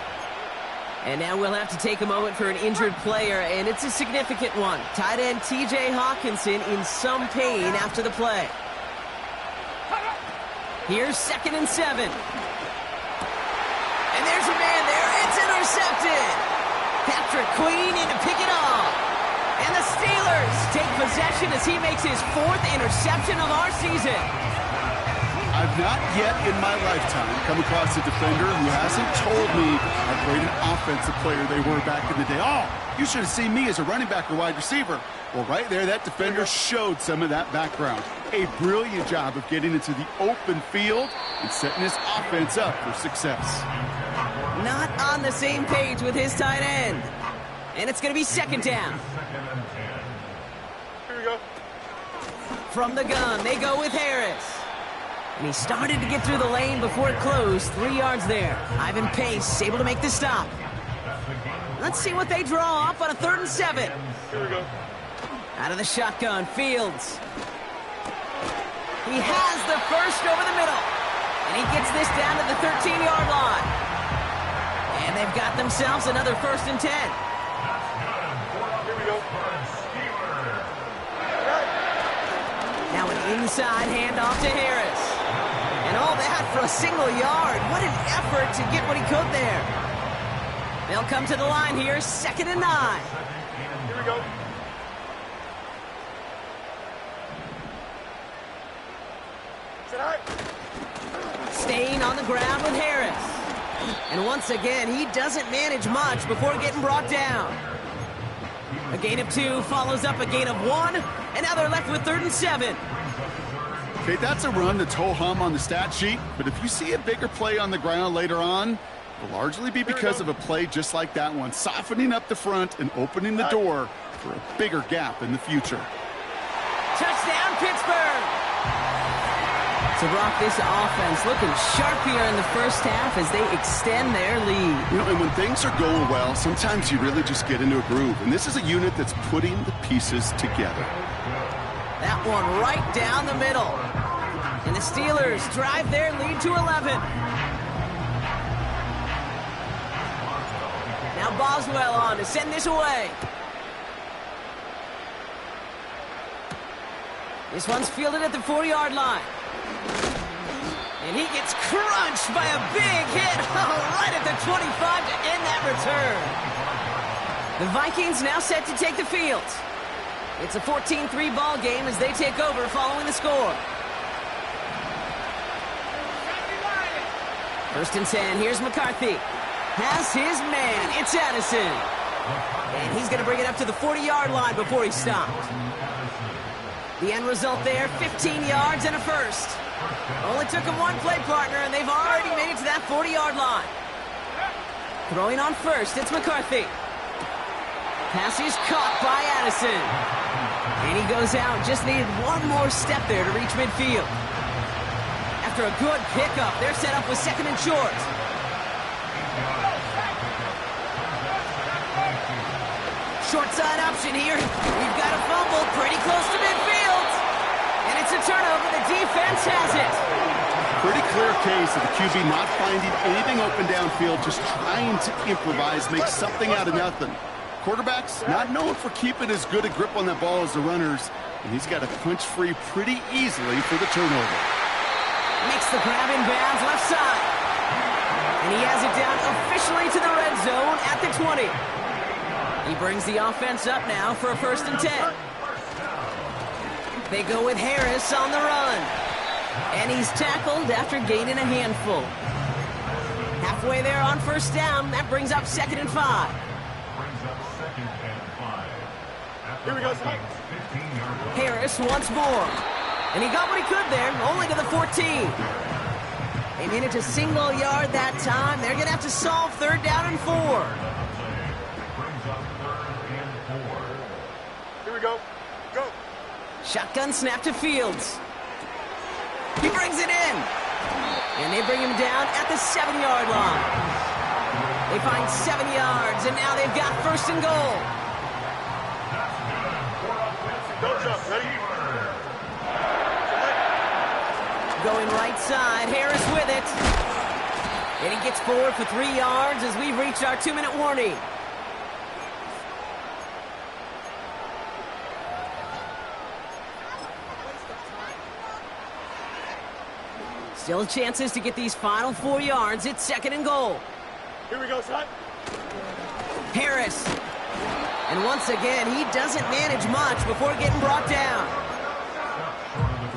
And now we'll have to take a moment for an injured player, and it's a significant one. Tight end T.J. Hawkinson in some pain after the play. Here's 2nd and 7. And there's a man there. It's intercepted. Patrick Queen in to pick it off. And the Steelers take possession as he makes his 4th interception of our season. I've not yet in my lifetime come across a defender who hasn't told me how great an offensive player they were back in the day. Oh, you should have seen me as a running back or wide receiver. Well, right there, that defender showed some of that background. A brilliant job of getting into the open field and setting his offense up for success. Not on the same page with his tight end. And it's going to be 2nd down. Here we go. From the gun, they go with Harris. And he started to get through the lane before it closed. 3 yards there. Ivan Pace able to make the stop. Let's see what they draw up on a 3rd and 7. Here we go. Out of the shotgun, Fields. He has the first over the middle. And he gets this down to the 13-yard line. And they've got themselves another 1st and 10. Here we go. Now an inside handoff to Harris. And all that for a single yard. What an effort to get what he could there. They'll come to the line here, 2nd and 9. Here we go. Staying on the ground with Harris. And once again, he doesn't manage much before getting brought down. A gain of 2 follows up a gain of 1. And now they're left with 3rd and 7. Okay, that's a run that's ho-hum on the stat sheet, but if you see a bigger play on the ground later on, it'll largely be because of a play just like that one, softening up the front and opening the door for a bigger gap in the future. Touchdown, Pittsburgh! So, Brock, this offense looking sharp here in the first half as they extend their lead. You know, and when things are going well, sometimes you really just get into a groove, and this is a unit that's putting the pieces together. That one right down the middle. And the Steelers drive their lead to 11. Now Boswell on to send this away. This one's fielded at the 40-yard line. And he gets crunched by a big hit right at the 25 to end that return. The Vikings now set to take the field. It's a 14-3 ball game as they take over following the score. 1st and 10. Here's McCarthy. Has his man. It's Addison. And he's going to bring it up to the 40-yard line before he stopped. The end result there, 15 yards and a first. Only took him one play partner, and they've already made it to that 40-yard line. Throwing on first, it's McCarthy. Pass is caught by Addison. And he goes out, just needed one more step there to reach midfield. After a good pickup, they're set up with 2nd and short. Short side option here. We've got a fumble pretty close to midfield. And it's a turnover. The defense has it. Pretty clear case of the QB not finding anything open downfield, just trying to improvise, make something out of nothing. Quarterbacks not known for keeping as good a grip on that ball as the runners, and he's got to punch free pretty easily for the turnover. Makes the grab in bounds left side. And he has it down officially to the red zone at the 20. He brings the offense up now for a 1st and 10. They go with Harris on the run. And he's tackled after gaining a handful. Halfway there on 1st down. That brings up 2nd and 5. Here we go. Harris once more. And he got what he could there, only to the 14. They made it to single yard that time. They're going to have to solve 3rd down and 4. Here we go. Go. Shotgun snap to Fields. He brings it in. And they bring him down at the 7-yard line. They find 7 yards, and now they've got 1st and goal. Don't jump. Ready? Going right side. Harris with it. And he gets forward for 3 yards as we've reached our 2-minute warning. Still chances to get these final 4 yards. It's 2nd and goal. Here we go, son. Harris. And once again, he doesn't manage much before getting brought down.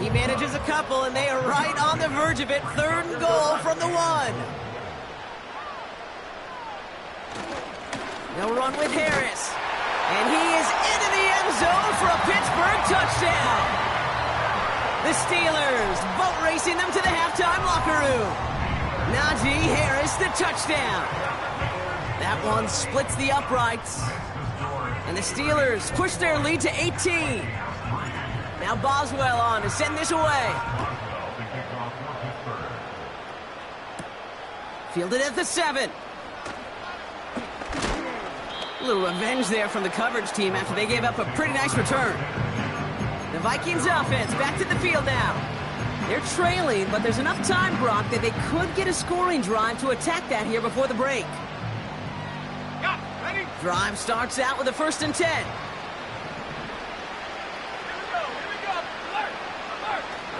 He manages a couple, and they are right on the verge of it. 3rd and goal from the 1. They'll run with Harris. And he is into the end zone for a Pittsburgh touchdown. The Steelers boat racing them to the halftime locker room. Najee Harris, the touchdown. That one splits the uprights. And the Steelers push their lead to 18. Now Boswell on to send this away. Fielded at the 7. A little revenge there from the coverage team after they gave up a pretty nice return. The Vikings offense back to the field now. They're trailing, but there's enough time, Brock, that they could get a scoring drive to attack that here before the break. Drive starts out with a 1st and 10.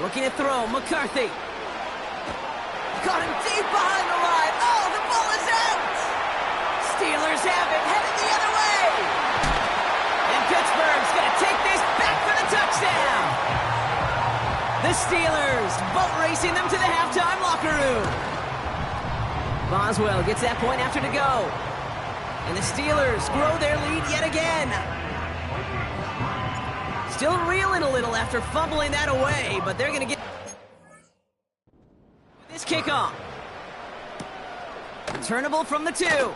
Looking to throw, McCarthy. Caught him deep behind the line. Oh, the ball is out! Steelers have it, headed the other way. And Pittsburgh's going to take this back for the touchdown. The Steelers boat racing them to the halftime locker room. Boswell gets that point after to go. And the Steelers grow their lead yet again. Still reeling a little after fumbling that away, but they're going to get this kickoff. Returnable from the 2.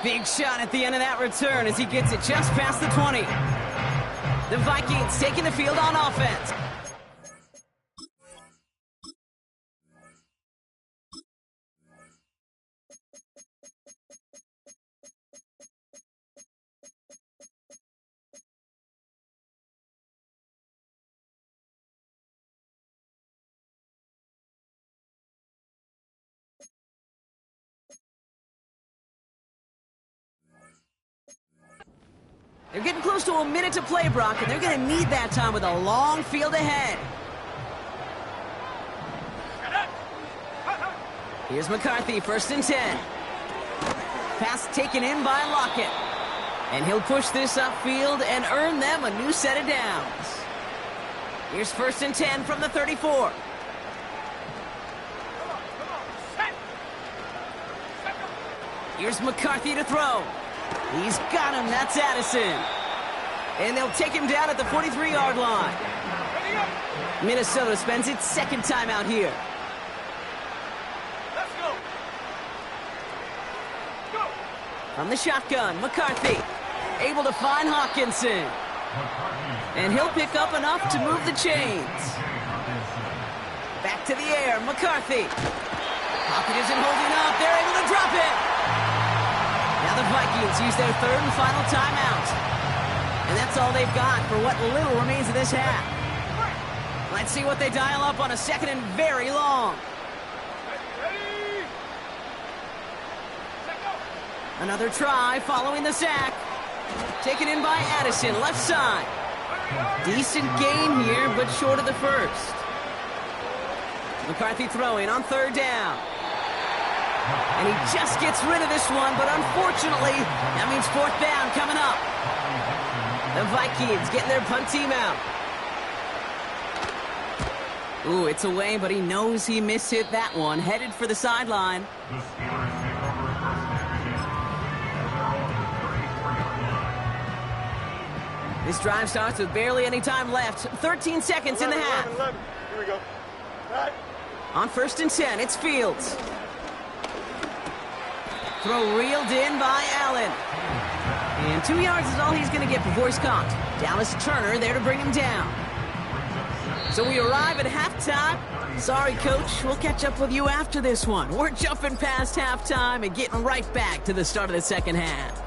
Big shot at the end of that return as he gets it just past the 20. The Vikings taking the field on offense. They're getting close to a minute to play, Brock, and they're going to need that time with a long field ahead. Here's McCarthy, 1st and 10. Pass taken in by Lockett. And he'll push this upfield and earn them a new set of downs. Here's 1st and 10 from the 34. Here's McCarthy to throw. He's got him. That's Addison. And they'll take him down at the 43-yard line. Minnesota spends its 2nd timeout here. Let's go. Go. From the shotgun, McCarthy able to find Hawkinson. And he'll pick up enough to move the chains. Back to the air, McCarthy. Pocket isn't holding up. They're able to drop it. Now the Vikings use their 3rd and final timeout. And that's all they've got for what little remains of this half. Let's see what they dial up on a 2nd and very long. Another try following the sack. Taken in by Addison, left side. Decent gain here, but short of the 1st. McCarthy throwing on 3rd down. And he just gets rid of this one, but unfortunately, that means 4th down coming up. The Vikings getting their punt team out. Ooh, it's away, but he knows he mishit that one. Headed for the sideline. This drive starts with barely any time left. 13 seconds in the half. 11. Here we go. Right. On 1st and 10, it's Fields. Throw reeled in by Allen. And 2 yards is all he's going to get before he's caught. Dallas Turner there to bring him down. So we arrive at halftime. Sorry, Coach. We'll catch up with you after this one. We're jumping past halftime and getting right back to the start of the 2nd half.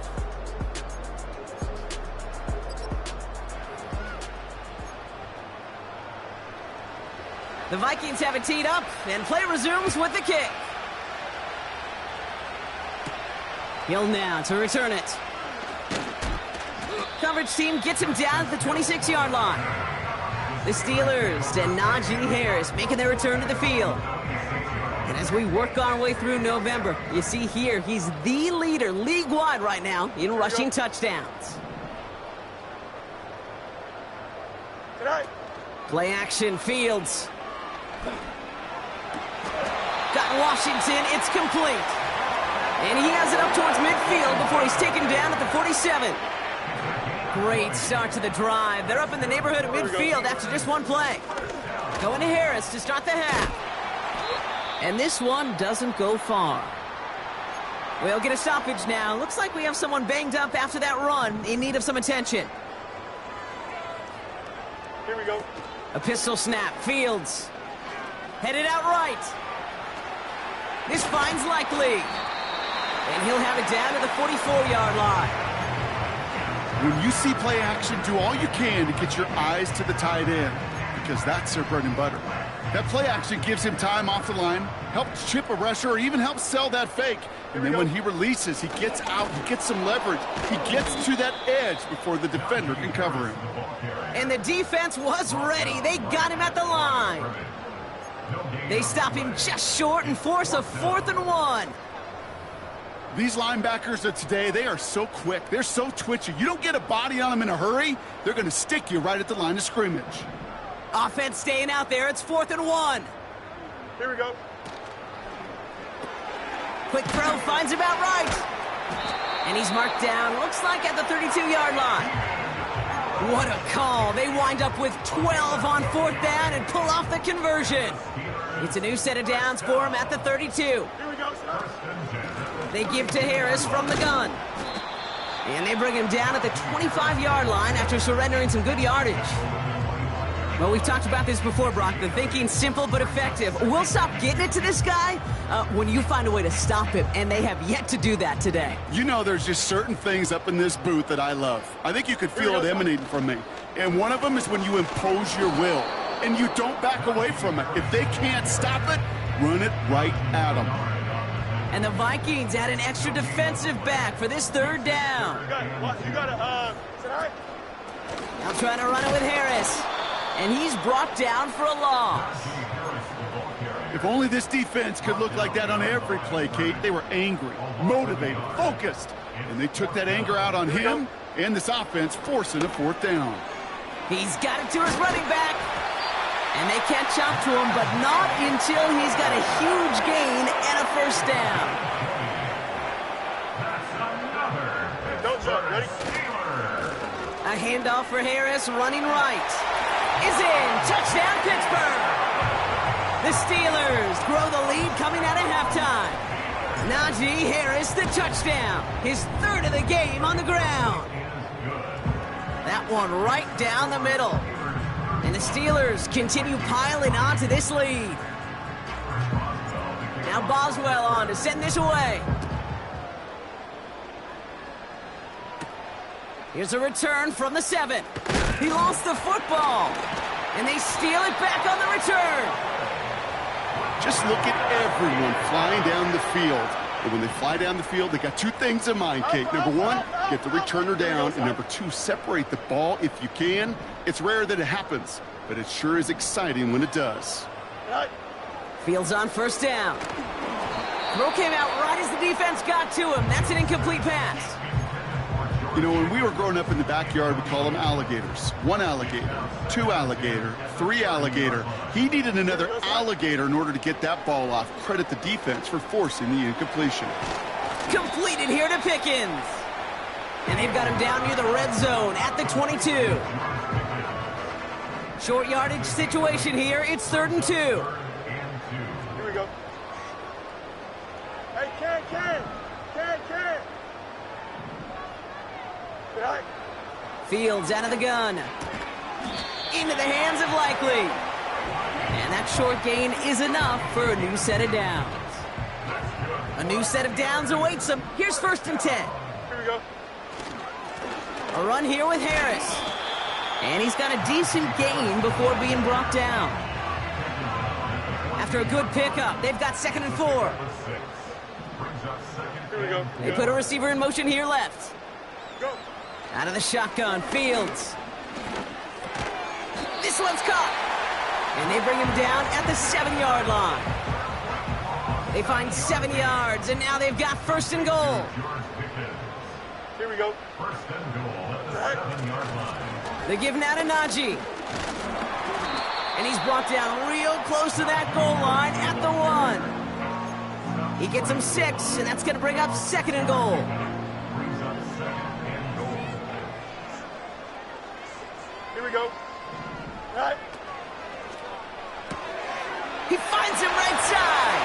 The Vikings have it teed up, and play resumes with the kick. Hill now to return it. Coverage team gets him down at the 26-yard line. The Steelers and Najee Harris making their return to the field. And as we work our way through November, you see here he's the leader league-wide right now in rushing touchdowns. Play action, Fields. Got Washington, it's complete. And he has it up towards midfield before he's taken down at the 47. Great start to the drive. They're up in the neighborhood of midfield after just one play. Going to Harris to start the half. And this one doesn't go far. We'll get a stoppage now. Looks like we have someone banged up after that run in need of some attention. Here we go. A pistol snap. Fields. Headed out right. This finds Likely. And he'll have it down to the 44-yard line. When you see play action, do all you can to get your eyes to the tight end, because that's their bread and butter. That play action gives him time off the line, helps chip a rusher, or even helps sell that fake. And then when he releases, he gets out, he gets some leverage. He gets to that edge before the defender can cover him. And the defense was ready. They got him at the line. They stop him just short and force a 4th and 1. These linebackers of today, they are so quick. They're so twitchy. You don't get a body on them in a hurry, they're going to stick you right at the line of scrimmage. Offense staying out there. It's 4th and 1. Here we go. Quick throw finds about right. And he's marked down, looks like at the 32-yard line. What a call. They wind up with 12 on 4th down and pull off the conversion. It's a new set of downs for him at the 32. Here we go, sir. They give to Harris from the gun. And they bring him down at the 25-yard line after surrendering some good yardage. Well, we've talked about this before, Brock. The thinking's simple but effective. We'll stop getting it to this guy when you find a way to stop him, and they have yet to do that today. You know, there's just certain things up in this booth that I love. I think you could feel it emanating from me. And one of them is when you impose your will, and you don't back away from it. If they can't stop it, run it right at them. And the Vikings add an extra defensive back for this 3rd down. You got to, tonight? Now trying to run it with Harris. And he's brought down for a loss. If only this defense could look like that on every play, Kate. They were angry, motivated, focused. And they took that anger out on him and this offense, forcing a 4th down. He's got it to his running back. And they catch up to him, but not until he's got a huge gain and a 1st down. Don't jump, ready? A handoff for Harris, running right. Is in. Touchdown, Pittsburgh. The Steelers grow the lead coming out of halftime. Najee Harris, the touchdown. His 3rd of the game on the ground. That one right down the middle. And the Steelers continue piling on to this lead. Now Boswell on to send this away. Here's a return from the 7. He lost the football. And they steal it back on the return. Just look at everyone flying down the field. And when they fly down the field, they got 2 things in mind, Kate. Number 1, get the returner down. And number 2, separate the ball if you can. It's rare that it happens, but it sure is exciting when it does. Fields on 1st down. Throw came out right as the defense got to him. That's an incomplete pass. You know, when we were growing up in the backyard, we call them alligators. 1 alligator, 2 alligator, 3 alligator. He needed another alligator in order to get that ball off. Credit the defense for forcing the incompletion. Completed here to Pickens. And they've got him down near the red zone at the 22. Short yardage situation here. It's 3rd and 2. Here we go. Hey, Ken. Fields out of the gun. Into the hands of Likely. And that short gain is enough for a new set of downs. A new set of downs awaits them. Here's 1st and 10. Here we go. A run here with Harris. And he's got a decent gain before being brought down. after a good pickup. They've got 2nd and 4. Here we go. They put a receiver in motion here left. Go. Out of the shotgun, Fields. This one's caught. And they bring him down at the 7-yard line. They find 7 yards, and now they've got 1st and goal. Here we go. First and goal at the 7-yard line. They give now to Najee. And he's brought down real close to that goal line at the 1. He gets him 6, and that's going to bring up 2nd and goal. Brings up 2nd and goal. Here we go. Right. He finds him right side.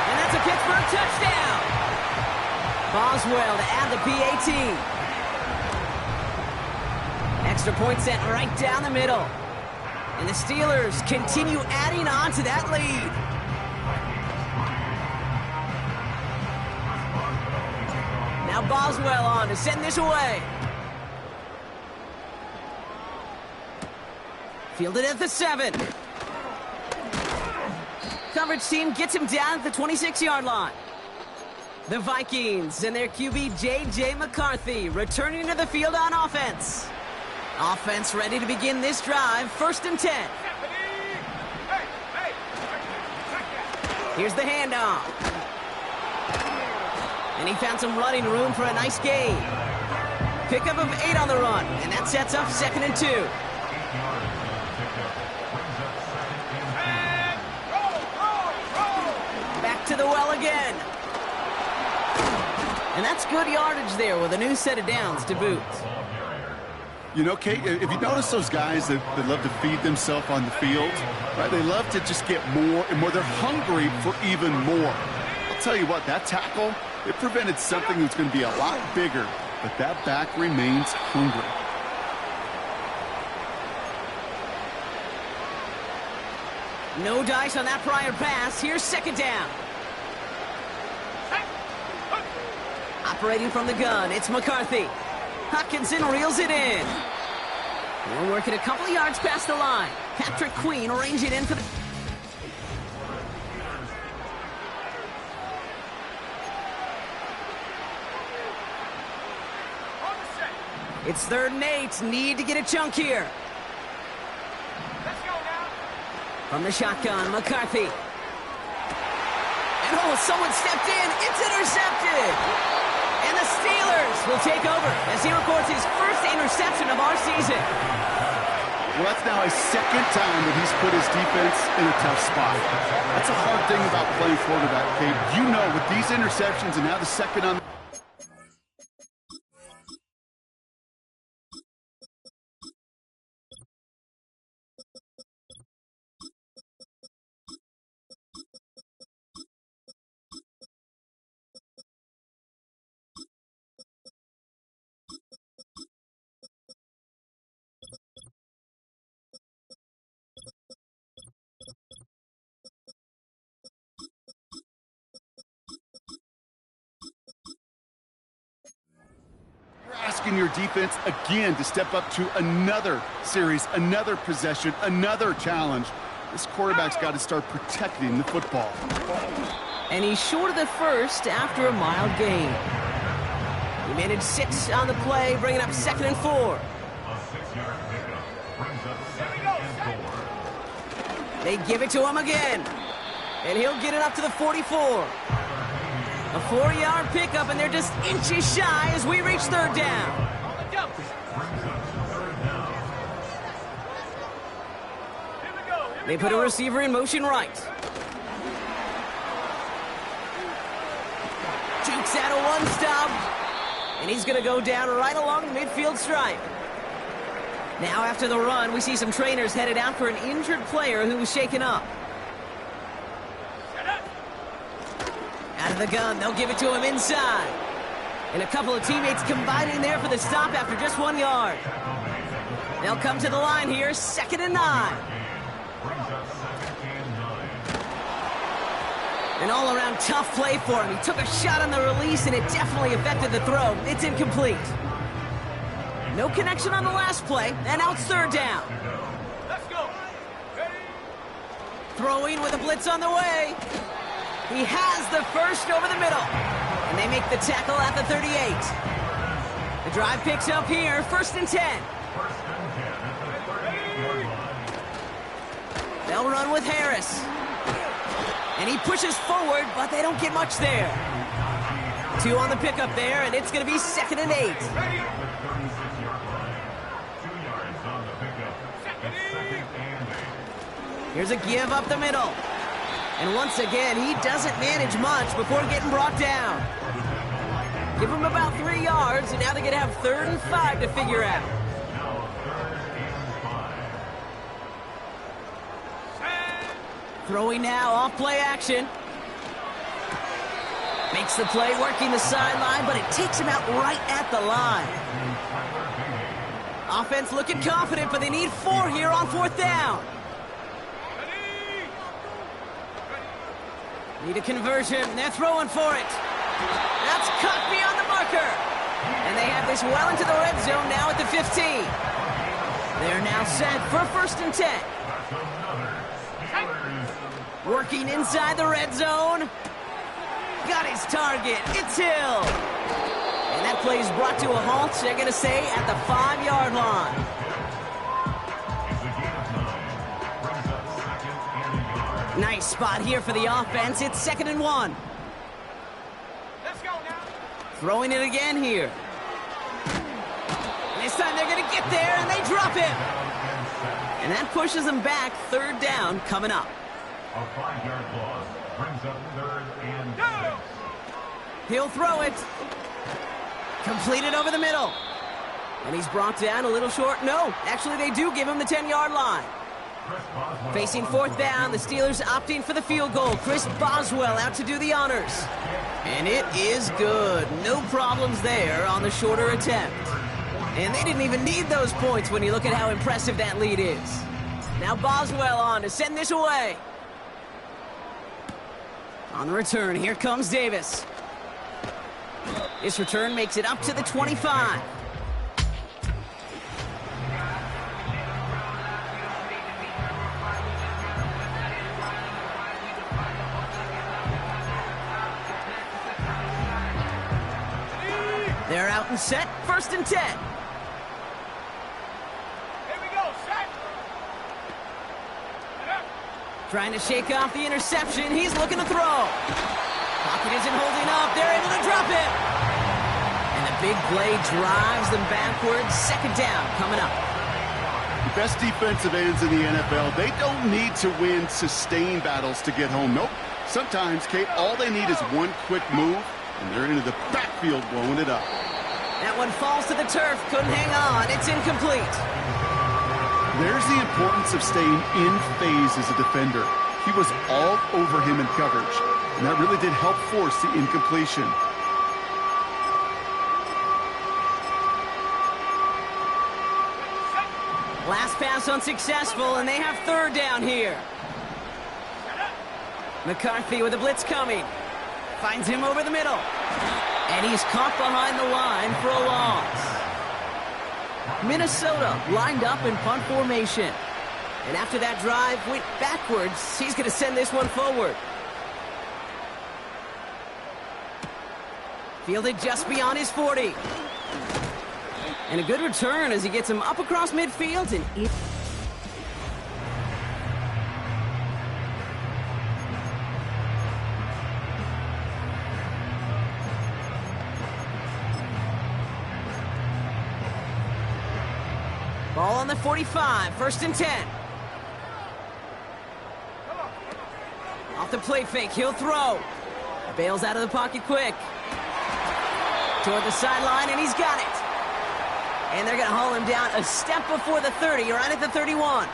And that's a Pittsburgh touchdown. Boswell to add the PAT. Extra point set right down the middle. And the Steelers continue adding on to that lead. Now Boswell on to send this away. Fielded at the 7. Coverage team gets him down at the 26-yard line. The Vikings and their QB J.J. McCarthy returning to the field on offense. Offense ready to begin this drive, 1st and 10. Here's the handoff. And he found some running room for a nice gain. Pickup of 8 on the run, and that sets up 2nd and 2. Back to the well again. And that's good yardage there with a new set of downs to boot. You know, Kate, if you notice those guys that love to feed themselves on the field, right? They love to just get more and more. They're hungry for even more. I'll tell you what, that tackle, it prevented something that's going to be a lot bigger, but that back remains hungry. No dice on that prior pass. Here's 2nd down. Operating from the gun, it's McCarthy. Hutchinson reels it in. We're working a couple of yards past the line. Patrick Queen arranging in for the... It's 3rd and 8. Need to get a chunk here. Let's go now. From the shotgun, McCarthy. And someone stepped in. It's intercepted. And the Steelers will take over as he records his 1st interception of our season. Well, that's now his 2nd time that he's put his defense in a tough spot. That's a hard thing about playing quarterback, Kate. You know, with these interceptions and now the 2nd on... Asking your defense again to step up to another series, another possession, another challenge. This quarterback's got to start protecting the football. And he's short of the 1st after a mild gain. He managed 6 on the play, bringing up 2nd and 4. A 6-yard pickup brings up 2nd and 4. They give it to him again. And he'll get it up to the 44. A 4-yard pickup, and they're just inches shy as we reach 3rd down. They put a receiver in motion right. Jukes out a 1-stop, and he's going to go down right along the midfield stripe. Now after the run, we see some trainers headed out for an injured player who was shaken up. Out of the gun, they'll give it to him inside. And a couple of teammates combining there for the stop after just 1 yard. They'll come to the line here, 2nd and 9. An all-around tough play for him. He took a shot on the release, and it definitely affected the throw. It's incomplete. No connection on the last play, and now it's 3rd down. Let's go. Throwing with a blitz on the way. He has the first over the middle. And they make the tackle at the 38. The drive picks up here, 1st and 10. They'll run with Harris. And he pushes forward, but they don't get much there. 2 on the pickup there, and it's going to be 2nd and 8. Here's a give up the middle. And once again, he doesn't manage much before getting brought down. Give him about 3 yards, and now they're going to have 3rd and 5 to figure out. Throwing now, off play action. Makes the play, working the sideline, but it takes him out right at the line. Offense looking confident, but they need 4 here on 4th down. Need a conversion. They're throwing for it. That's caught beyond the marker. And they have this well into the red zone now at the 15. They're now set for 1st and 10. Working inside the red zone. Got his target. It's Hill. And that play is brought to a halt, they're going to say, at the 5-yard line. Nice spot here for the offense. It's 2nd and 1. Let's go now. Throwing it again here. And this time they're going to get there, and they drop him. And that pushes them back. 3rd down coming up. A 5-yard loss brings up 3rd and 6. He'll throw it. Completed over the middle. And he's brought down a little short. No, actually they do give him the 10-yard line. Facing 4th down, the Steelers opting for the field goal. Chris Boswell out to do the honors. And it is good. No problems there on the shorter attempt. And they didn't even need those points when you look at how impressive that lead is. Now Boswell on to send this away. On the return, here comes Davis. This return makes it up to the 25. They're out and set, 1st and 10. Here we go, set. Trying to shake off the interception. He's looking to throw. Pocket isn't holding up. They're able to drop it. And the big play drives them backwards. 2nd down coming up. The best defensive ends in the NFL, they don't need to win sustained battles to get home. Nope. Sometimes, Kate, all they need is one quick move, and they're into the backfield blowing it up. That one falls to the turf. Couldn't hang on. It's incomplete. There's the importance of staying in phase as a defender. He was all over him in coverage, and that really did help force the incompletion. Last pass unsuccessful, and they have 3rd down here. McCarthy with a blitz coming. Finds him over the middle. And he's caught behind the line for a loss. Minnesota lined up in punt formation. And after that drive went backwards, he's going to send this one forward. Fielded just beyond his 40. And a good return as he gets him up across midfield and in. Ball on the 45, 1st and 10. Off the play fake, he'll throw. Bails out of the pocket quick. Toward the sideline, and he's got it. And they're going to haul him down a step before the 30, right at the 31.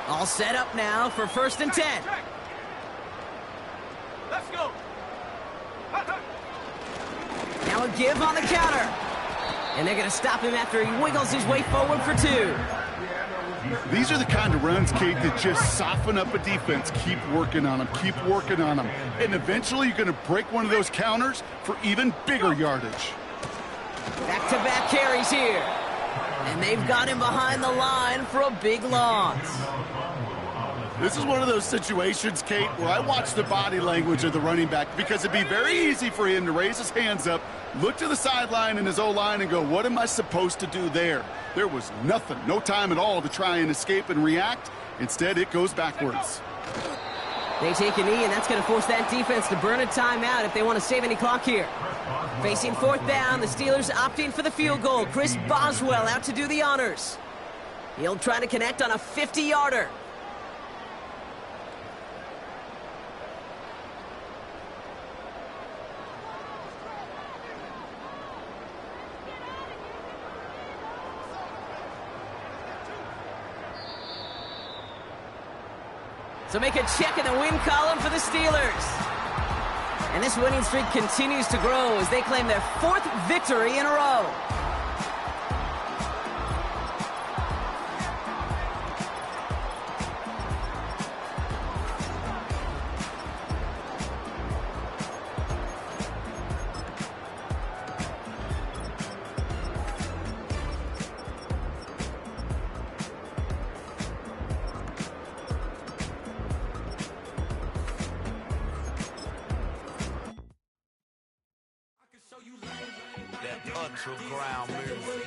All set up now for 1st and 10. Let's go. Now a give on the counter. And they're going to stop him after he wiggles his way forward for 2. These are the kind of runs, Kate, that just soften up a defense. Keep working on them. Keep working on them. And eventually you're going to break one of those counters for even bigger yardage. Back-to-back carries here. And they've got him behind the line for a big loss. This is one of those situations, Kate, where I watch the body language of the running back because it'd be very easy for him to raise his hands up, look to the sideline in his O-line and go, what am I supposed to do there? There was nothing, no time at all to try and escape and react. Instead, it goes backwards. They take a knee, and that's going to force that defense to burn a timeout if they want to save any clock here. Facing fourth down, the Steelers opting for the field goal. Chris Boswell out to do the honors. He'll try to connect on a 50-yarder. So make a check in the win column for the Steelers. And this winning streak continues to grow as they claim their 4th victory in a row. That ground move.